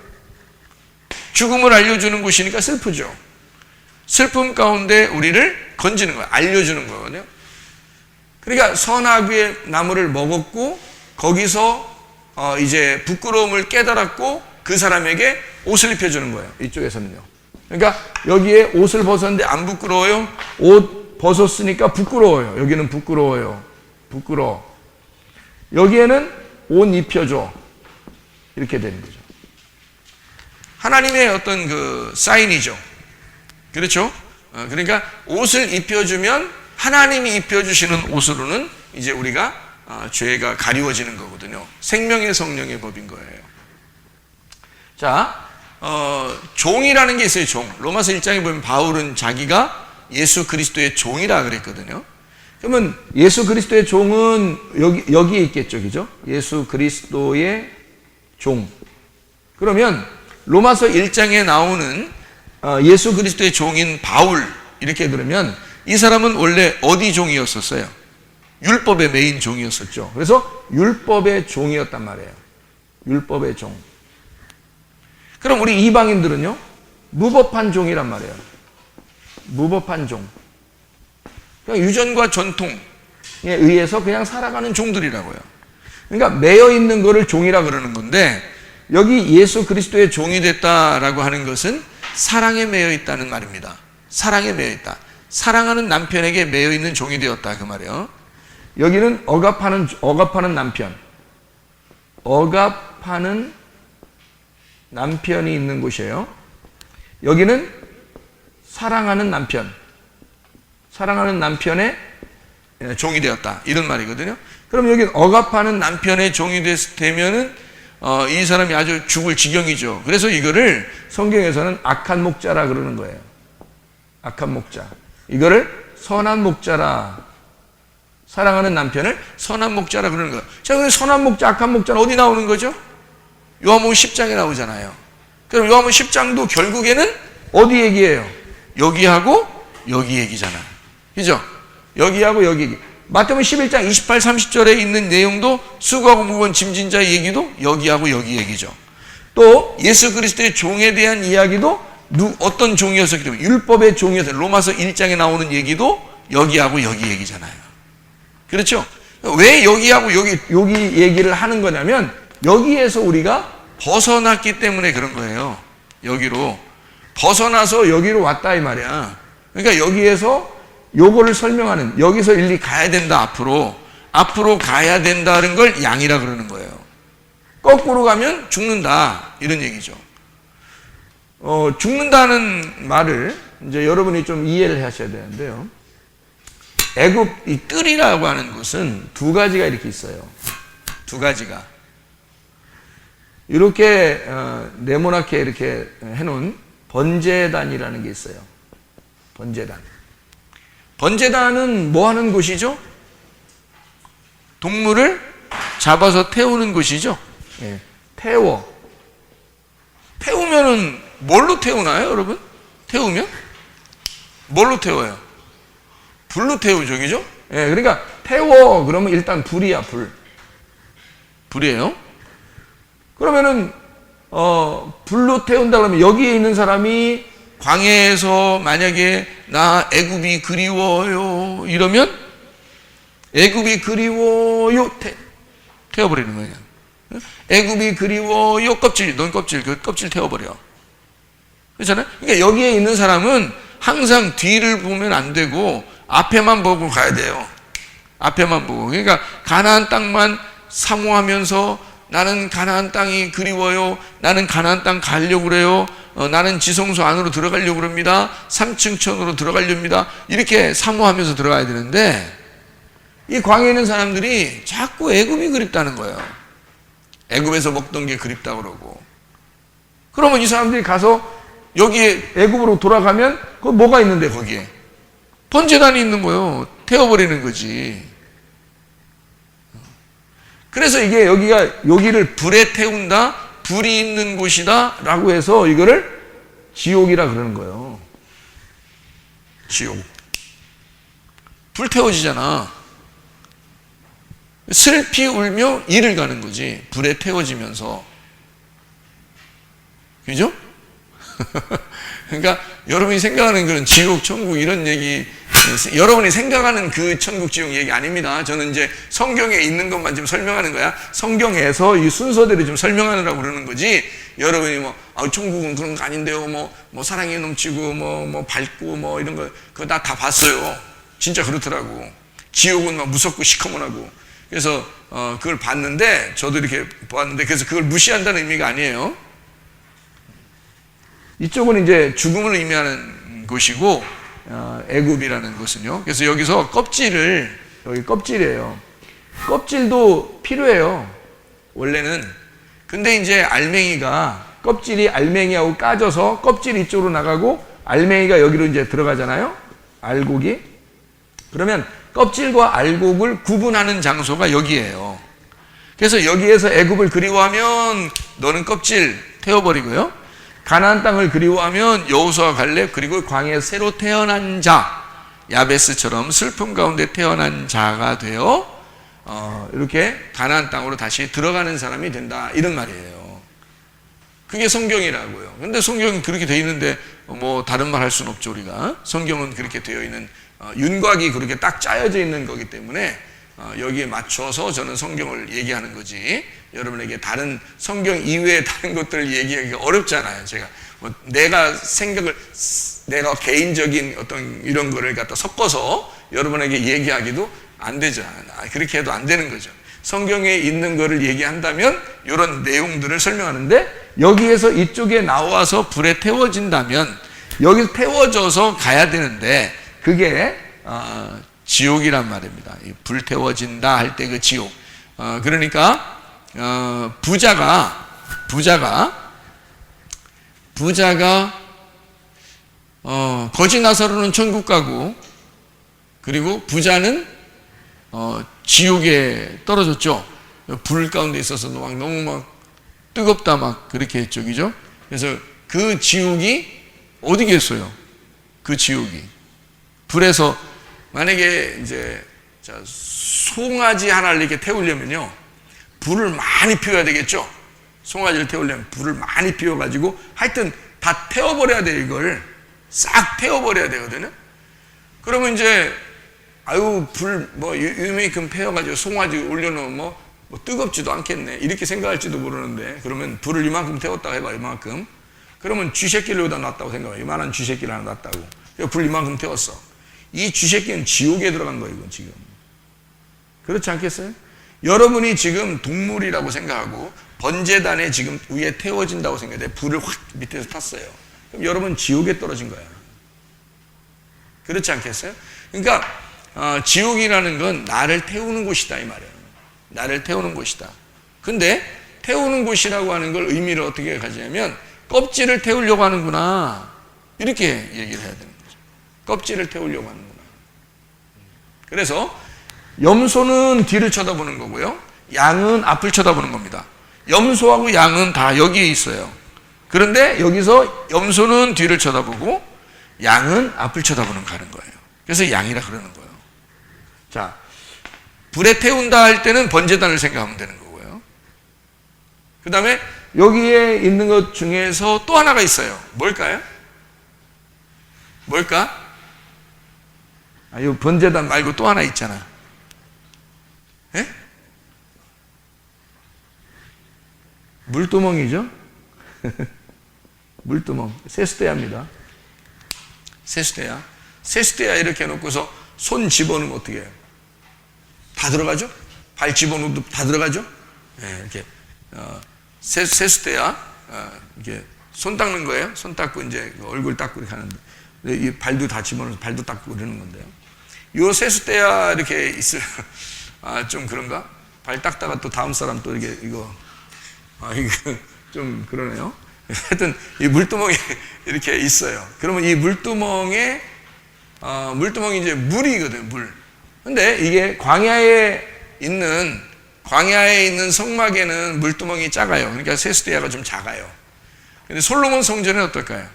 죽음을 알려주는 곳이니까 슬프죠. 슬픔 가운데 우리를 건지는 거예요. 알려주는 거거든요. 그러니까 선악의 나무를 먹었고 거기서 이제 부끄러움을 깨달았고 그 사람에게 옷을 입혀주는 거예요. 이쪽에서는요. 그러니까 여기에 옷을 벗었는데 안 부끄러워요? 옷 벗었으니까 부끄러워요. 여기는 부끄러워요. 부끄러워. 여기에는 옷 입혀줘. 이렇게 되는 거죠. 하나님의 어떤 그 사인이죠. 그렇죠? 그러니까 옷을 입혀주면 하나님이 입혀주시는 옷으로는 이제 우리가 죄가 가리워지는 거거든요. 생명의 성령의 법인 거예요. 자, 종이라는 게 있어요. 종. 로마서 1장에 보면 바울은 자기가 예수 그리스도의 종이라 그랬거든요. 그러면 예수 그리스도의 종은 여기에 있겠죠. 그죠? 예수 그리스도의 종. 그러면 로마서 1장에 나오는 예수 그리스도의 종인 바울 이렇게 그러면 이 사람은 원래 어디 종이었었어요? 율법의 메인 종이었었죠. 그래서 율법의 종이었단 말이에요. 율법의 종. 그럼 우리 이방인들은요? 무법한 종이란 말이에요. 무법한 종. 그냥 유전과 전통에 의해서 그냥 살아가는 종들이라고요. 그러니까 매여 있는 거를 종이라 그러는 건데 여기 예수 그리스도의 종이 됐다라고 하는 것은 사랑에 매여 있다는 말입니다. 사랑에 매여 있다. 사랑하는 남편에게 매여 있는 종이 되었다 그 말이에요. 여기는 억압하는 남편. 억압하는 남편이 있는 곳이에요. 여기는 사랑하는 남편. 사랑하는 남편의 종이 되었다. 이런 말이거든요. 그럼 여기 억압하는 남편의 종이 되면은 이 사람이 아주 죽을 지경이죠. 그래서 이거를 성경에서는 악한 목자라 그러는 거예요. 악한 목자. 이거를 선한 목자라. 사랑하는 남편을 선한 목자라 그러는 거예요. 자, 그럼 선한 목자, 악한 목자는 어디 나오는 거죠? 요한복음 10장에 나오잖아요. 그럼 요한복음 10장도 결국에는 어디 얘기예요? 여기하고 여기 얘기잖아요. 그죠? 여기하고 여기 얘기. 마태복음 11장 28, 30절에 있는 내용도 수고하고 무거운 짐진 자의 얘기도 여기하고 여기 얘기죠. 또 예수 그리스도의 종에 대한 이야기도 어떤 종이었었기 때문에 율법의 종이었어요. 로마서 1장에 나오는 얘기도 여기하고 여기 얘기잖아요. 그렇죠? 왜 여기하고 여기 얘기를 하는 거냐면 여기에서 우리가 벗어났기 때문에 그런 거예요. 여기로 벗어나서 여기로 왔다 이 말이야. 그러니까 여기에서 요거를 설명하는, 여기서 일리 가야 된다. 앞으로 가야 된다는 걸 양이라 그러는 거예요. 거꾸로 가면 죽는다 이런 얘기죠. 죽는다는 말을 이제 여러분이 좀 이해를 하셔야 되는데요. 애굽 이 뜰이라고 하는 것은 두 가지가 이렇게 있어요. 두 가지가 이렇게 네모나게 이렇게 해놓은 번제단이라는 게 있어요. 번제단. 번제단은 뭐 하는 곳이죠? 동물을 잡아서 태우는 곳이죠. 예, 태우면은 뭘로 태우나요, 여러분? 태우면? 뭘로 태워요? 불로 태우죠, 그죠? 예, 그러니까 태워 그러면 일단 불이야, 불이에요. 그러면은 불로 태운다 그러면 여기에 있는 사람이 광야에서 만약에 나 애굽이 그리워요 이러면 애굽이 그리워요 태워버리는 거예요. 애굽이 그리워요 껍질, 넌 껍질, 그 껍질 태워버려. 그렇잖아요. 그러니까 여기에 있는 사람은 항상 뒤를 보면 안 되고 앞에만 보고 가야 돼요. 앞에만 보고. 그러니까 가나안 땅만 사모하면서 나는 가나안 땅이 그리워요. 나는 가나안 땅 가려고 그래요. 나는 지성소 안으로 들어가려고 그럽니다. 3층 천으로 들어가려 합니다. 이렇게 사모하면서 들어가야 되는데 이 광야에 있는 사람들이 자꾸 애굽이 그립다는 거예요. 애굽에서 먹던 게 그립다 그러고. 그러면 이 사람들이 가서 여기에 애굽으로 돌아가면 그 뭐가 있는데 거기에 번제단이 있는 거예요. 태워버리는 거지. 그래서 이게 여기를 불에 태운다, 불이 있는 곳이다 라고 해서 이거를 지옥이라 그러는 거예요. 지옥. 불 태워지잖아. 슬피 울며 이를 가는 거지. 불에 태워지면서. 그죠? 그러니까 여러분이 생각하는 그런 지옥, 천국 이런 얘기, 여러분이 생각하는 그 천국, 지옥 얘기 아닙니다. 저는 이제 성경에 있는 것만 지금 설명하는 거야. 성경에서 이 순서대로 좀 설명하느라고 그러는 거지. 여러분이 천국은 그런 거 아닌데요. 뭐 사랑이 넘치고, 뭐 밝고, 뭐 이런 거, 그거 다 봤어요. 진짜 그렇더라고. 지옥은 막 무섭고 시커먼하고. 그래서, 그걸 봤는데, 저도 이렇게 보았는데, 그래서 그걸 무시한다는 의미가 아니에요. 이쪽은 이제 죽음을 의미하는 곳이고, 애굽이라는 것은요. 그래서 여기서 여기 껍질이에요. 껍질도 필요해요. 원래는. 근데 이제 껍질이 알맹이하고 까져서 껍질이 이쪽으로 나가고 알맹이가 여기로 이제 들어가잖아요. 알곡이. 그러면 껍질과 알곡을 구분하는 장소가 여기예요. 그래서 여기에서 애굽을 그리워하면 너는 껍질 태워버리고요. 가나안 땅을 그리워하면 여호수아 갈렙 그리고 광야에서 새로 태어난 자, 야베스처럼 슬픔 가운데 태어난 자가 되어 이렇게 가나안 땅으로 다시 들어가는 사람이 된다, 이런 말이에요. 그게 성경이라고요. 근데 성경은 그렇게 되어 있는데 뭐 다른 말 할 수는 없죠. 우리가 성경은 그렇게 되어 있는, 윤곽이 그렇게 딱 짜여져 있는 거기 때문에 여기에 맞춰서 저는 성경을 얘기하는 거지, 여러분에게 다른 성경 이외의 다른 것들을 얘기하기가 어렵잖아요. 제가 내가 개인적인 어떤 이런 거를 갖다 섞어서 여러분에게 얘기하기도 안 되죠. 그렇게 해도 안 되는 거죠. 성경에 있는 거를 얘기한다면 이런 내용들을 설명하는데, 여기에서 이쪽에 나와서 불에 태워진다면 여기서 태워져서 가야 되는데, 그게 지옥이란 말입니다. 불 태워진다 할 때 그 지옥. 그러니까 부자가 거지 나사로는 천국 가고, 그리고 부자는 지옥에 떨어졌죠. 불 가운데 있어서도 막 너무 막 뜨겁다 막 그렇게 했죠. 그죠? 그래서 그 지옥이 어디겠어요? 그 지옥이 불에서, 만약에 이제 송아지 하나를 이렇게 태우려면요, 불을 많이 피워야 되겠죠. 송아지를 태우려면 불을 많이 피워가지고 하여튼 다 태워버려야 돼요. 이걸 싹 태워버려야 되거든요. 그러면 이제 불 이만큼 태워가지고 송아지 올려놓으면 뭐 뜨겁지도 않겠네, 이렇게 생각할지도 모르는데, 그러면 불을 이만큼 태웠다고 해봐. 이만큼. 그러면 쥐새끼를 여기다 놨다고 생각해. 이만한 쥐새끼를 하나 놨다고. 불 이만큼 태웠어. 이 쥐새끼는 지옥에 들어간 거예요. 이건 지금. 그렇지 않겠어요? 여러분이 지금 동물이라고 생각하고 번제단에 지금 위에 태워진다고 생각해. 불을 확 밑에서 탔어요. 그럼 여러분 지옥에 떨어진 거야. 그렇지 않겠어요? 그러니까 지옥이라는 건 나를 태우는 곳이다, 이 말이에요. 나를 태우는 곳이다. 근데 태우는 곳이라고 하는 걸 의미를 어떻게 가지냐면, 껍질을 태우려고 하는구나, 이렇게 얘기를 해야 되는 거죠. 껍질을 태우려고 하는구나. 그래서 염소는 뒤를 쳐다보는 거고요, 양은 앞을 쳐다보는 겁니다. 염소하고 양은 다 여기에 있어요. 그런데 여기서 염소는 뒤를 쳐다보고 양은 앞을 쳐다보는 가는 거예요. 그래서 양이라 그러는 거예요. 자, 불에 태운다 할 때는 번제단을 생각하면 되는 거고요. 그 다음에 여기에 있는 것 중에서 또 하나가 있어요. 뭘까요? 뭘까? 이 번제단 말고 또 하나 있잖아. 예? 물두멍이죠? 물두멍. 세수대야입니다. 세수대야. 세수대야 이렇게 해놓고서 손 집어넣으면 어떻게 해요? 다 들어가죠? 발 집어넣어도 다 들어가죠? 네, 이렇게 세수대야. 이렇게 손 닦는 거예요. 손 닦고 이제 얼굴 닦고 이렇게 하는데, 이 발도 다 집어넣어서 발도 닦고 그러는 건데요. 요 세수대야 이렇게 있을 좀 그런가? 발 닦다가 또 다음 사람 또 이게 이거 좀 그러네요. 하여튼 이 물두멍이 이렇게 있어요. 그러면 이 물두멍이 이제 물이거든, 물. 근데 이게 광야에 있는 성막에는 물두멍이 작아요. 그러니까 세수대야가 좀 작아요. 근데 솔로몬 성전은 어떨까요?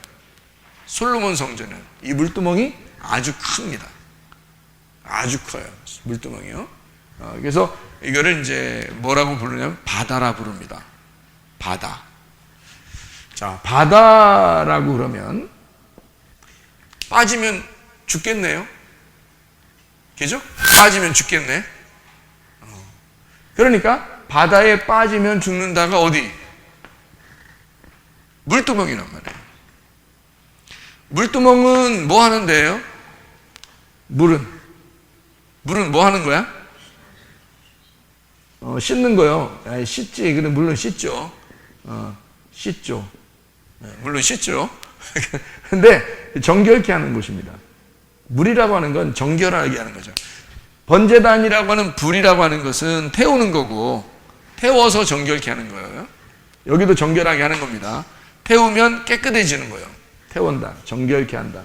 솔로몬 성전은 이 물두멍이 아주 큽니다. 아주 커요. 물두멍이요. 그래서 이거를 이제 뭐라고 부르냐면 바다라 부릅니다. 바다. 자, 바다라고 그러면 빠지면 죽겠네요. 그죠? 빠지면 죽겠네. 그러니까 바다에 빠지면 죽는다가 어디? 물두멍이란 말이에요. 물두멍은 뭐 하는 데예요? 물은 뭐 하는 거야? 씻는 거요. 씻지. 근데 물론 씻죠. 씻죠. 물론 씻죠. 근데 정결케 하는 곳입니다. 물이라고 하는 건 정결하게 하는 거죠. 번제단이라고 하는 불이라고 하는 것은 태우는 거고, 태워서 정결케 하는 거예요. 여기도 정결하게 하는 겁니다. 태우면 깨끗해지는 거예요. 태운다. 정결케 한다.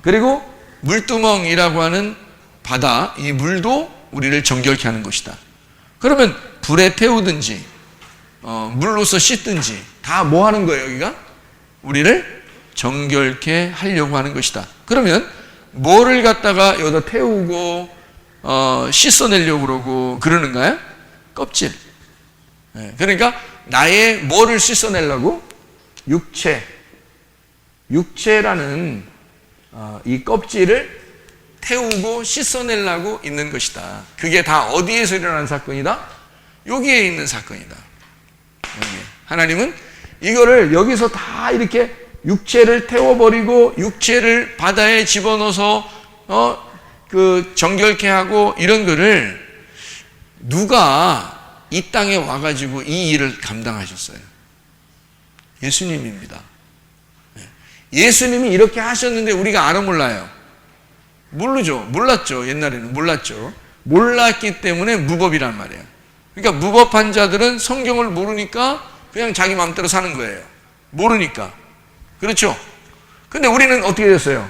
그리고 물두멍이라고 하는 바다, 이 물도 우리를 정결케 하는 것이다. 그러면 불에 태우든지 물로서 씻든지 다 뭐 하는 거예요? 여기가 우리를 정결케 하려고 하는 것이다. 그러면 뭐를 갖다가 여기다 태우고 씻어내려고 그러고 그러는가요? 껍질. 그러니까 나의 뭐를 씻어내려고? 육체라는 이 껍질을 태우고 씻어내려고 있는 것이다. 그게 다 어디에서 일어난 사건이다? 여기에 있는 사건이다. 여기. 하나님은 이거를 여기서 다 이렇게 육체를 태워버리고 육체를 바다에 집어넣어서 정결케 하고 이런 거를 누가 이 땅에 와가지고 이 일을 감당하셨어요? 예수님입니다. 예수님이 이렇게 하셨는데 우리가 알아 몰라요? 몰랐죠. 옛날에는 몰랐죠. 몰랐기 때문에 무법이란 말이에요. 그러니까 무법한 자들은 성경을 모르니까 그냥 자기 마음대로 사는 거예요. 모르니까. 그렇죠? 근데 우리는 어떻게 됐어요?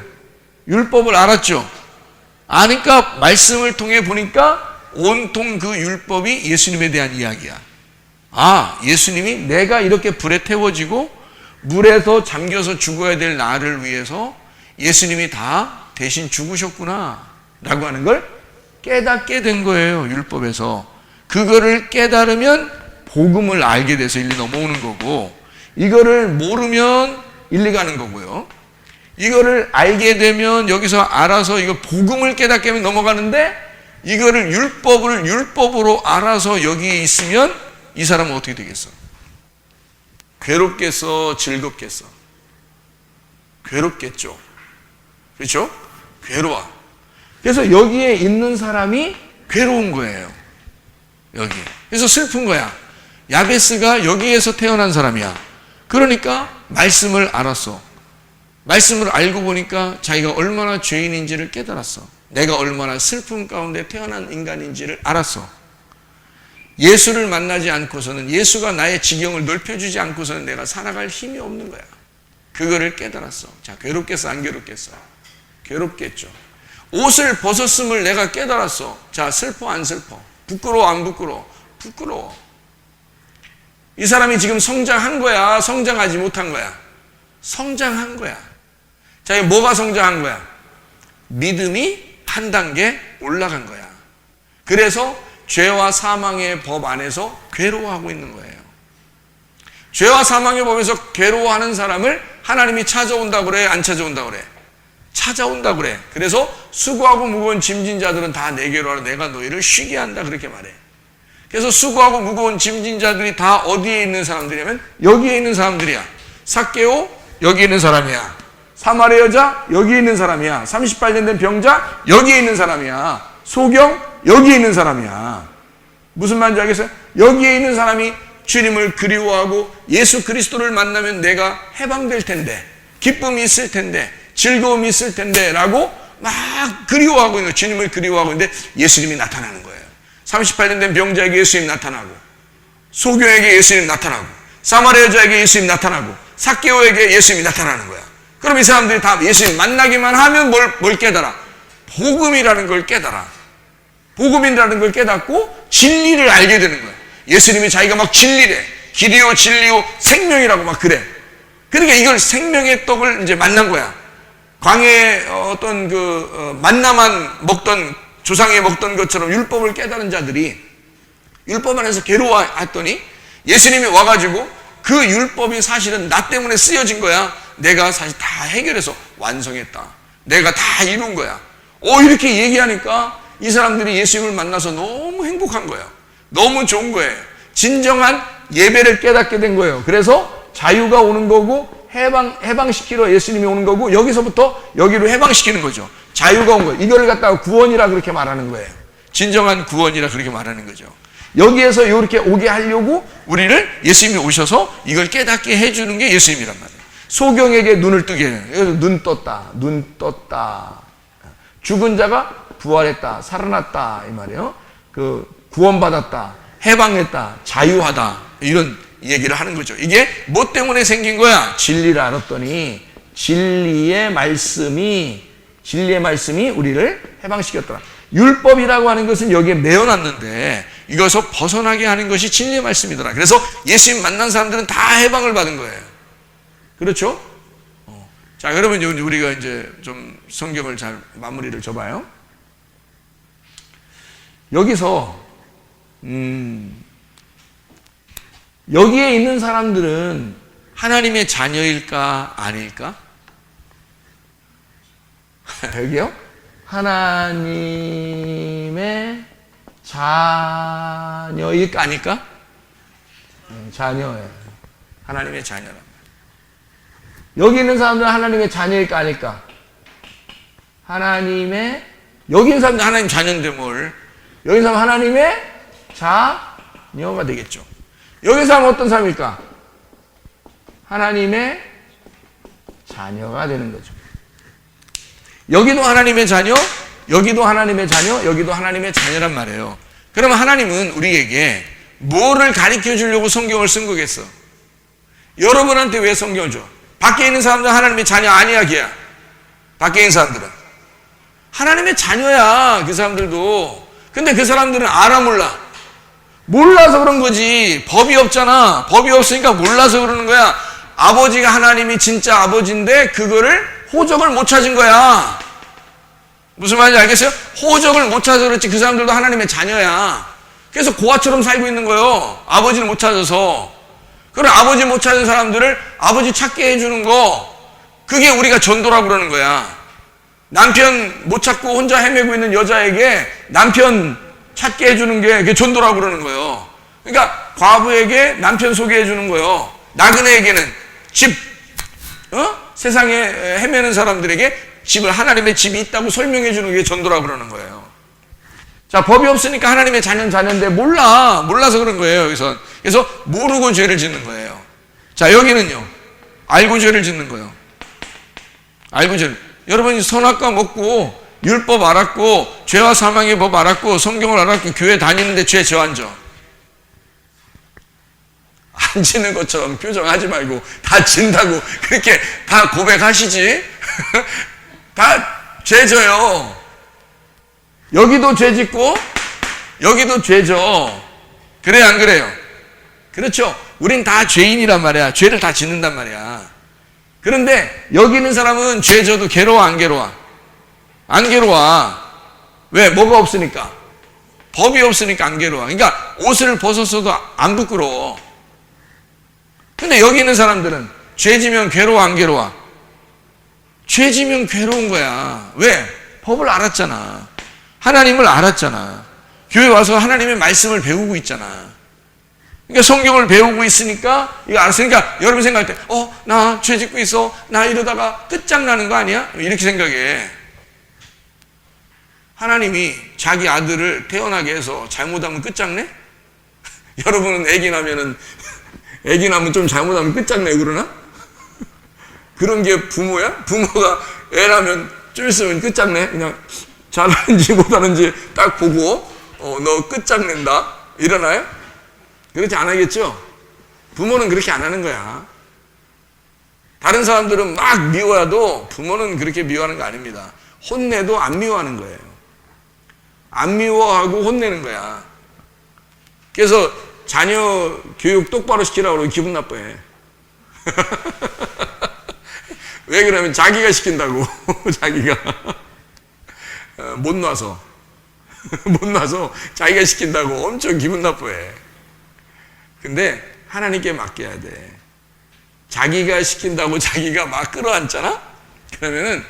율법을 알았죠. 아니까 말씀을 통해 보니까 온통 그 율법이 예수님에 대한 이야기야. 예수님이 내가 이렇게 불에 태워지고 물에서 잠겨서 죽어야 될 나를 위해서 예수님이 다 대신 죽으셨구나 라고 하는 걸 깨닫게 된 거예요. 율법에서. 그거를 깨달으면 복음을 알게 돼서 일리 넘어오는 거고, 이거를 모르면 일리 가는 거고요. 이거를 알게 되면 여기서 알아서 이거 복음을 깨닫게 하면 넘어가는데, 이거를 율법으로 알아서 여기에 있으면 이 사람은 어떻게 되겠어? 괴롭겠어? 즐겁겠어? 괴롭겠죠. 그렇죠? 괴로워. 그래서 여기에 있는 사람이 괴로운 거예요. 여기. 그래서 슬픈 거야. 야베스가 여기에서 태어난 사람이야. 그러니까 말씀을 알았어. 말씀을 알고 보니까 자기가 얼마나 죄인인지를 깨달았어. 내가 얼마나 슬픔 가운데 태어난 인간인지를 알았어. 예수를 만나지 않고서는, 예수가 나의 지경을 넓혀주지 않고서는 내가 살아갈 힘이 없는 거야. 그거를 깨달았어. 자, 괴롭겠어? 안 괴롭겠어? 괴롭겠죠. 옷을 벗었음을 내가 깨달았어. 자, 슬퍼? 안 슬퍼? 부끄러워? 안 부끄러워? 부끄러워. 이 사람이 지금 성장한 거야? 성장하지 못한 거야? 성장한 거야. 자, 뭐가 성장한 거야? 믿음이 한 단계 올라간 거야. 그래서 죄와 사망의 법 안에서 괴로워하고 있는 거예요. 죄와 사망의 법에서 괴로워하는 사람을 하나님이 찾아온다고 그래? 안 찾아온다고 그래? 찾아온다고 그래. 그래서 수고하고 무거운 짐진 자들은 다 내게로 와라. 내가 너희를 쉬게 한다. 그렇게 말해. 그래서 수고하고 무거운 짐진 자들이 다 어디에 있는 사람들이냐면 여기에 있는 사람들이야. 삭개오 여기 있는 사람이야. 사마리 여자 여기 있는 사람이야. 38년 된 병자 여기에 있는 사람이야. 소경 여기에 있는 사람이야. 무슨 말인지 알겠어요? 여기에 있는 사람이 주님을 그리워하고 예수 그리스도를 만나면 내가 해방될 텐데, 기쁨이 있을 텐데, 즐거움이 있을 텐데 라고 막 그리워하고 있는 거예요. 주님을 그리워하고 있는데 예수님이 나타나는 거예요. 38년 된 병자에게 예수님이 나타나고, 소경에게 예수님 나타나고, 사마리아 여자에게 예수님 나타나고, 삭개오에게 예수님이 나타나는 거야. 그럼 이 사람들이 다 예수님 만나기만 하면 뭘 깨달아? 복음이라는 걸 깨달아. 복음이라는 걸 깨닫고 진리를 알게 되는 거야. 예수님이 자기가 막 진리래. 길이요 진리요 생명이라고 막 그래. 그러니까 이걸 생명의 떡을 이제 만난 거야. 광야에 어떤 만나만 먹던, 조상이 먹던 것처럼 율법을 깨달은 자들이 율법 안에서 괴로워했더니 예수님이 와가지고 그 율법이 사실은 나 때문에 쓰여진 거야. 내가 사실 다 해결해서 완성했다. 내가 다 이룬 거야. 이렇게 얘기하니까 이 사람들이 예수님을 만나서 너무 행복한 거예요. 너무 좋은 거예요. 진정한 예배를 깨닫게 된 거예요. 그래서 자유가 오는 거고 해방시키러 예수님이 오는 거고, 여기서부터 여기로 해방시키는 거죠. 자유가 온 거예요. 이걸 갖다가 구원이라 그렇게 말하는 거예요. 진정한 구원이라 그렇게 말하는 거죠. 여기에서 이렇게 오게 하려고 우리를 예수님이 오셔서 이걸 깨닫게 해주는 게 예수님이란 말이에요. 소경에게 눈을 뜨게 해요. 눈 떴다. 눈 떴다. 죽은 자가 부활했다. 살아났다. 이 말이에요. 구원받았다. 해방했다. 자유하다. 이런 얘기를 하는 거죠. 이게 뭐 때문에 생긴 거야? 진리를 알았더니 진리의 말씀이 우리를 해방시켰더라. 율법이라고 하는 것은 여기에 매어놨는데 이것을 벗어나게 하는 것이 진리의 말씀이더라. 그래서 예수님 만난 사람들은 다 해방을 받은 거예요. 그렇죠? 자, 그러면 우리가 이제 좀 성경을 잘 마무리를 줘봐요. 여기서 여기에 있는 사람들은 하나님의 자녀일까 아닐까? 여기요? 하나님의 자녀일까 아닐까? 자녀예요. 하나님의 자녀란 말이에요. 여기 있는 사람들은 하나님의 자녀일까 아닐까? 여기 있는 사람들은 하나님 자녀인데 뭘? 여기 있는 사람은 하나님의 자녀가 되겠죠. 여기 사람은 어떤 사람일까? 하나님의 자녀가 되는 거죠. 여기도 하나님의 자녀, 여기도 하나님의 자녀, 여기도 하나님의 자녀란 말이에요. 그러면 하나님은 우리에게 뭐를 가르쳐 주려고 성경을 쓴 거겠어? 여러분한테 왜 성경을 줘? 밖에 있는 사람들은 하나님의 자녀 아니야, 걔야. 밖에 있는 사람들은 하나님의 자녀야, 그 사람들도. 근데 그 사람들은 알아 몰라? 몰라서 그런 거지. 법이 없잖아. 법이 없으니까 몰라서 그러는 거야. 아버지가 하나님이 진짜 아버지인데 그거를 호적을 못 찾은 거야. 무슨 말인지 알겠어요? 호적을 못 찾아서 그렇지 그 사람들도 하나님의 자녀야. 그래서 고아처럼 살고 있는 거예요. 아버지를 못 찾아서. 그럼 아버지 못 찾은 사람들을 아버지 찾게 해주는 거, 그게 우리가 전도라고 그러는 거야. 남편 못 찾고 혼자 헤매고 있는 여자에게 남편 찾게 해주는 게 그게 전도라고 그러는 거예요. 그러니까 과부에게 남편 소개해 주는 거예요. 나그네에게는 집, 세상에 헤매는 사람들에게 집을, 하나님의 집이 있다고 설명해 주는 게 전도라고 그러는 거예요. 자, 법이 없으니까 하나님의 자녀인데 몰라서 그런 거예요, 여기서. 그래서 모르고 죄를 짓는 거예요. 자, 여기는요, 알고 죄를 짓는 거예요. 알고 죄를. 여러분이 선악과 먹고 율법 알았고 죄와 사망의 법 알았고 성경을 알았고 교회 다니는데 죄 저 앉아. 안 지는 것처럼 표정하지 말고 다 진다고 그렇게 다 고백하시지. 다 죄 져요. 여기도 죄 짓고 여기도 죄 져. 그래요 안 그래요? 그렇죠. 우린 다 죄인이란 말이야. 죄를 다 짓는단 말이야. 그런데 여기 있는 사람은 죄 져도 괴로워 안 괴로워? 안 괴로워. 왜? 뭐가 없으니까. 법이 없으니까 안 괴로워. 그러니까 옷을 벗었어도 안 부끄러워. 근데 여기 있는 사람들은 죄 지면 괴로워 안 괴로워? 죄 지면 괴로운 거야. 왜? 법을 알았잖아. 하나님을 알았잖아. 교회 와서 하나님의 말씀을 배우고 있잖아. 그러니까 성경을 배우고 있으니까 이거 알았으니까 여러분 생각할 때 나 죄 짓고 있어. 나 이러다가 끝장나는 거 아니야? 이렇게 생각해. 하나님이 자기 아들을 태어나게 해서 잘못하면 끝장내? 여러분은 애기 나면 좀 잘못하면 끝장내 그러나? 그런 게 부모야? 부모가 애 낳으면 좀 있으면 끝장내? 그냥 잘하는지 못하는지 딱 보고 너 끝장낸다? 이러나요? 그렇지 안 하겠죠? 부모는 그렇게 안 하는 거야. 다른 사람들은 막 미워해도 부모는 그렇게 미워하는 거 아닙니다. 혼내도 안 미워하는 거예요. 안 미워하고 혼내는 거야. 그래서 자녀 교육 똑바로 시키라고 그러고 기분 나빠해. 왜 그러면 자기가 시킨다고. 자기가 못 놔서 자기가 시킨다고 엄청 기분 나빠해. 근데 하나님께 맡겨야 돼. 자기가 시킨다고 자기가 막 끌어안잖아? 그러면은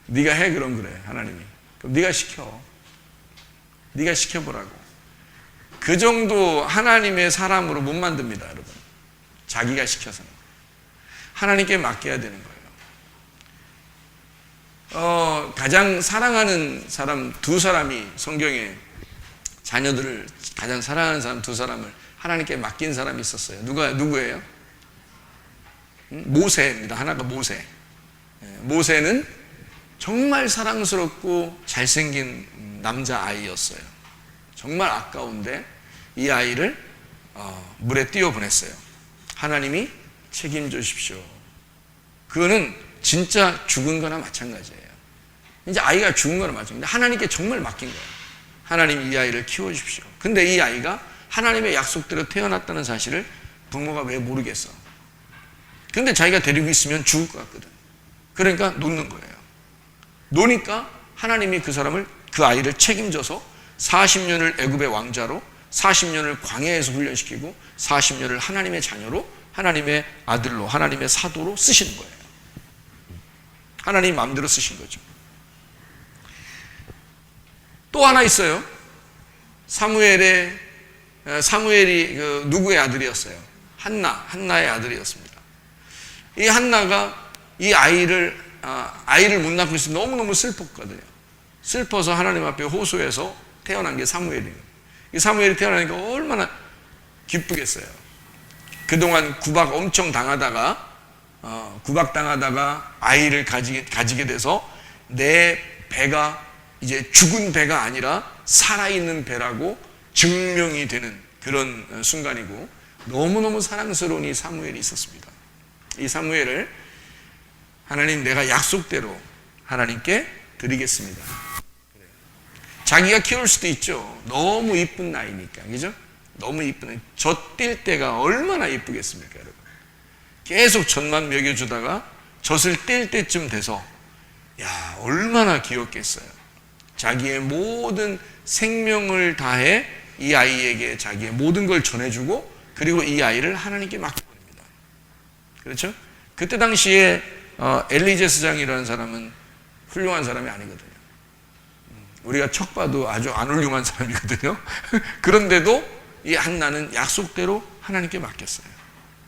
네가 해. 그럼 그래 하나님이. 그럼 네가 시켜. 네가 시켜보라고. 그 정도 하나님의 사람으로 못 만듭니다, 여러분. 자기가 시켜서는. 하나님께 맡겨야 되는 거예요. 가장 사랑하는 사람 두 사람이 성경에 자녀들을 가장 사랑하는 사람 두 사람을 하나님께 맡긴 사람이 있었어요. 누구예요? 모세입니다. 하나가 모세. 모세는 정말 사랑스럽고 잘생긴 남자아이였어요. 정말 아까운데 이 아이를 물에 띄워보냈어요. 하나님이 책임져 주십시오. 그거는 진짜 죽은 거나 마찬가지예요. 이제 아이가 죽은 거나 마찬가지인데 하나님께 정말 맡긴 거예요. 하나님 이 아이를 키워주십시오. 근데 이 아이가 하나님의 약속대로 태어났다는 사실을 부모가 왜 모르겠어. 근데 자기가 데리고 있으면 죽을 것 같거든. 그러니까 놓는 거예요. 놓으니까 하나님이 그 아이를 책임져서 40년을 애굽의 왕자로 40년을 광야에서 훈련시키고 40년을 하나님의 자녀로 하나님의 아들로 하나님의 사도로 쓰시는 거예요. 하나님 마음대로 쓰신 거죠. 또 하나 있어요. 사무엘이 누구의 아들이었어요? 한나의 아들이었습니다. 이 한나가 이 아이를 못 낳고 있으면 너무너무 슬펐거든요. 슬퍼서 하나님 앞에 호소해서 태어난 게 사무엘이에요. 이 사무엘이 태어나니까 얼마나 기쁘겠어요. 그동안 구박 엄청 당하다가 아이를 가지게 돼서 내 배가 이제 죽은 배가 아니라 살아있는 배라고 증명이 되는 그런 순간이고 너무너무 사랑스러운 이 사무엘이 있었습니다. 이 사무엘을 하나님 내가 약속대로 하나님께 드리겠습니다. 자기가 키울 수도 있죠. 너무 이쁜 나이니까. 그죠? 너무 이쁜 젖 뛸 때가 얼마나 이쁘겠습니까, 여러분? 계속 젖만 먹여주다가 젖을 뗄 때쯤 돼서 야, 얼마나 귀엽겠어요. 자기의 모든 생명을 다해 이 아이에게 자기의 모든 걸 전해주고 그리고 이 아이를 하나님께 맡겨버립니다. 그렇죠? 그때 당시에 엘리제스장이라는 사람은 훌륭한 사람이 아니거든요. 우리가 척 봐도 아주 안 훌륭한 사람이거든요. 그런데도 이 한나는 약속대로 하나님께 맡겼어요.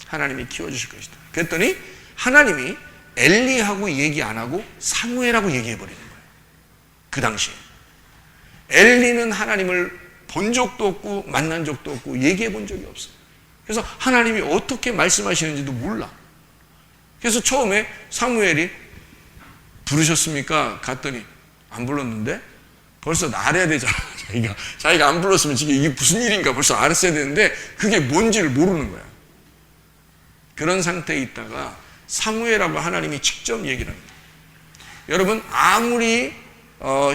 하나님이 키워주실 것이다. 그랬더니 하나님이 엘리하고 얘기 안 하고 사무엘하고 얘기해버리는 거예요. 그 당시에. 엘리는 하나님을 본 적도 없고 만난 적도 없고 얘기해 본 적이 없어요. 그래서 하나님이 어떻게 말씀하시는지도 몰라. 그래서 처음에 사무엘이 부르셨습니까? 갔더니 안 불렀는데 벌써 알아야 되잖아. 자기가 안 불렀으면 지금 이게 무슨 일인가 벌써 알았어야 되는데 그게 뭔지를 모르는 거야. 그런 상태에 있다가 사무엘하고 하나님이 직접 얘기를 합니다. 여러분 아무리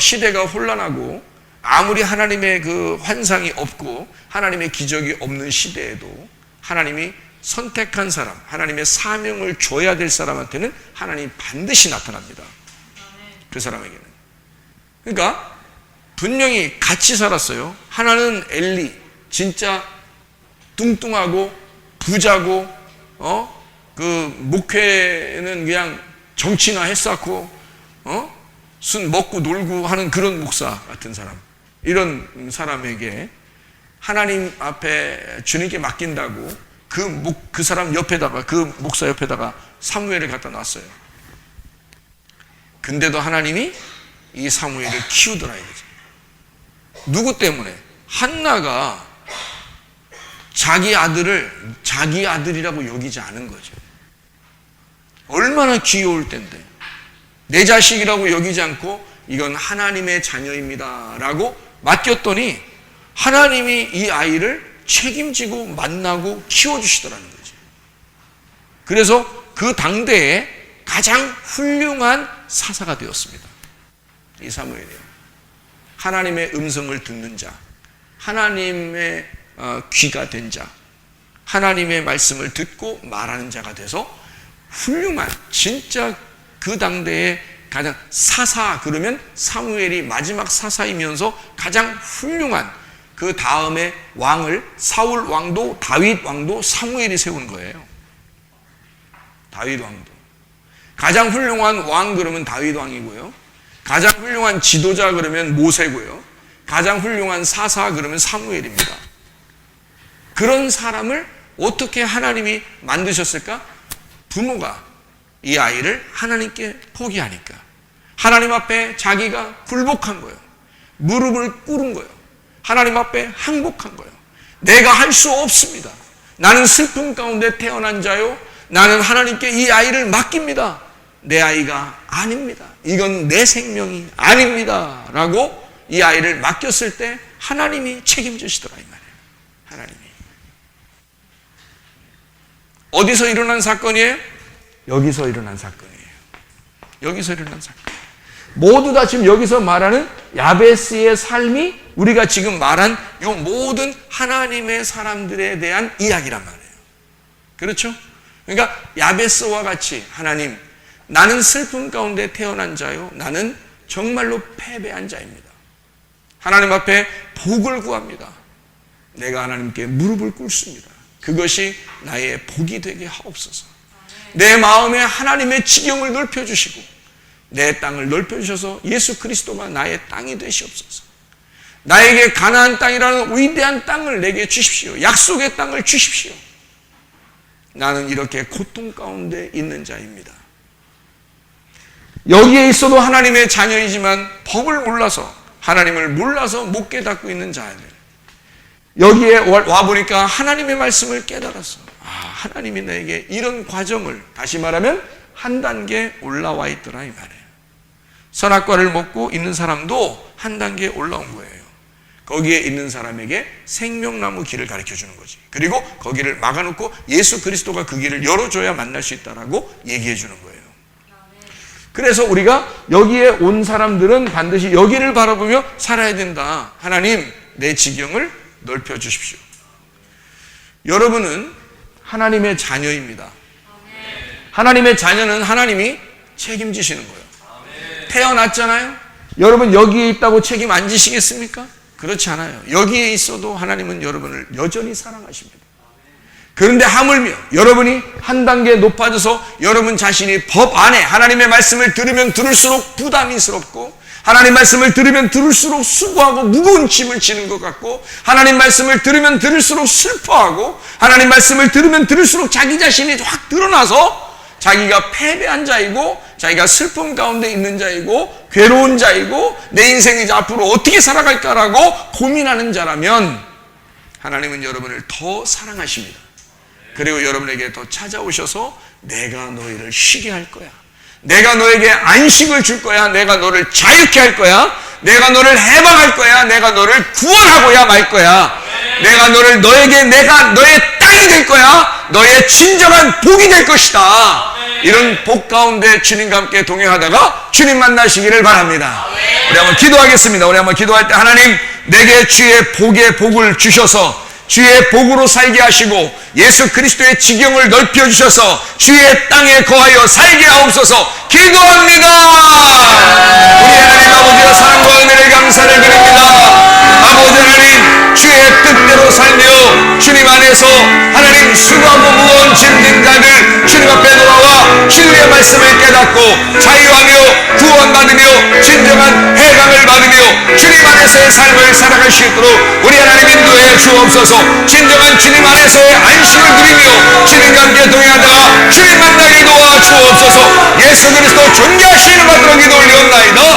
시대가 혼란하고 아무리 하나님의 그 환상이 없고 하나님의 기적이 없는 시대에도 하나님이 선택한 사람, 하나님의 사명을 줘야 될 사람한테는 하나님이 반드시 나타납니다. 그 사람에게는. 그러니까 분명히 같이 살았어요. 하나는 엘리, 진짜 뚱뚱하고 부자고 그 목회는 그냥 정치나 했었고 순 먹고 놀고 하는 그런 목사 같은 사람, 이런 사람에게 하나님 앞에 주님께 맡긴다고 그 사람 옆에다가 그 목사 옆에다가 사무엘을 갖다 놨어요. 근데도 하나님이 이 사무엘을 키우더라 이거지. 누구 때문에? 한나가 자기 아들을 자기 아들이라고 여기지 않은 거죠. 얼마나 귀여울 텐데 내 자식이라고 여기지 않고 이건 하나님의 자녀입니다 라고 맡겼더니 하나님이 이 아이를 책임지고 만나고 키워주시더라는 거지. 그래서 그 당대에 가장 훌륭한 사사가 되었습니다. 이 사무엘이에요. 하나님의 음성을 듣는 자, 하나님의 귀가 된 자, 하나님의 말씀을 듣고 말하는 자가 돼서 훌륭한, 진짜 그 당대에 가장 사사, 그러면 사무엘이 마지막 사사이면서 가장 훌륭한, 그 다음에 왕을 사울 왕도 다윗 왕도 사무엘이 세운 거예요. 다윗 왕도. 가장 훌륭한 왕 그러면 다윗 왕이고요. 가장 훌륭한 지도자 그러면 모세고요. 가장 훌륭한 사사 그러면 사무엘입니다. 그런 사람을 어떻게 하나님이 만드셨을까? 부모가 이 아이를 하나님께 포기하니까 하나님 앞에 자기가 굴복한 거예요. 무릎을 꿇은 거예요. 하나님 앞에 항복한 거예요. 내가 할 수 없습니다. 나는 슬픔 가운데 태어난 자요. 나는 하나님께 이 아이를 맡깁니다. 내 아이가 아닙니다. 이건 내 생명이 아닙니다. 라고 이 아이를 맡겼을 때 하나님이 책임지시더라 이 말이에요. 하나님이. 어디서 일어난 사건이에요? 여기서 일어난 사건이에요. 여기서 일어난 사건. 모두 다 지금 여기서 말하는 야베스의 삶이 우리가 지금 말한 이 모든 하나님의 사람들에 대한 이야기란 말이에요. 그렇죠? 그러니까 야베스와 같이 하나님, 나는 슬픔 가운데 태어난 자요. 나는 정말로 패배한 자입니다. 하나님 앞에 복을 구합니다. 내가 하나님께 무릎을 꿇습니다. 그것이 나의 복이 되게 하옵소서. 내 마음에 하나님의 지경을 넓혀주시고 내 땅을 넓혀주셔서 예수 그리스도가 나의 땅이 되시옵소서. 나에게 가나안 땅이라는 위대한 땅을 내게 주십시오. 약속의 땅을 주십시오. 나는 이렇게 고통 가운데 있는 자입니다. 여기에 있어도 하나님의 자녀이지만 법을 몰라서, 하나님을 몰라서 못 깨닫고 있는 자들. 여기에 와보니까 하나님의 말씀을 깨달았어. 하나님이 나에게 이런 과정을, 다시 말하면 한 단계 올라와 있더라 이 말이에요. 선악과를 먹고 있는 사람도 한 단계 올라온 거예요. 거기에 있는 사람에게 생명나무 길을 가르쳐 주는 거지. 그리고 거기를 막아놓고 예수 그리스도가 그 길을 열어줘야 만날 수 있다라고 얘기해 주는 거예요. 그래서 우리가 여기에 온 사람들은 반드시 여기를 바라보며 살아야 된다. 하나님, 내 지경을 넓혀 주십시오. 여러분은 하나님의 자녀입니다. 하나님의 자녀는 하나님이 책임지시는 거예요. 태어났잖아요. 여러분 여기에 있다고 책임 안 지시겠습니까? 그렇지 않아요. 여기에 있어도 하나님은 여러분을 여전히 사랑하십니다. 그런데 하물며 여러분이 한 단계 높아져서 여러분 자신이 법 안에 하나님의 말씀을 들으면 들을수록 부담스럽고, 하나님 말씀을 들으면 들을수록 수고하고 무거운 짐을 지는 것 같고, 하나님 말씀을 들으면 들을수록 슬퍼하고, 하나님 말씀을 들으면 들을수록 자기 자신이 확 드러나서 자기가 패배한 자이고, 자기가 슬픔 가운데 있는 자이고, 괴로운 자이고, 내 인생이 이제 앞으로 어떻게 살아갈까라고 고민하는 자라면 하나님은 여러분을 더 사랑하십니다. 그리고 여러분에게 더 찾아오셔서 내가 너희를 쉬게 할 거야. 내가 너에게 안식을 줄 거야. 내가 너를 자유케 할 거야. 내가 너를 해방할 거야. 내가 너를 구원하고야 말 거야. 내가 너에게 내가 너의 땅이 될 거야. 너의 진정한 복이 될 것이다. 이런 복 가운데 주님과 함께 동행하다가 주님 만나시기를 바랍니다. 우리 한번 기도하겠습니다. 우리 한번 기도할 때 하나님, 내게 주의 복의 복을 주셔서 주의 복으로 살게 하시고 예수 그리스도의 지경을 넓혀 주셔서 주의 땅에 거하여 살게 하옵소서. 기도합니다. 우리 하나님 아버지의 사랑과 은혜를 감사를 드립니다. 아버지 하나님, 주의 뜻대로 살며 주님 안에서 하나님 수고하고 무거운 짐진 자들 주님 앞에 돌아와 주님의 말씀을 깨닫고 자유하며 구원받으며 진정한 해방을 받으며 주님 안에서의 삶을 살아갈 수 있도록 우리 하나님 인도해 주옵소서. 진정한 주님 안에서의 안식을 누리며 주님과 함께 동행하다가 주님 만나게 도와 주옵소서. 예수 그리스도 존귀하신 이름으로 기도 올리옵나이다.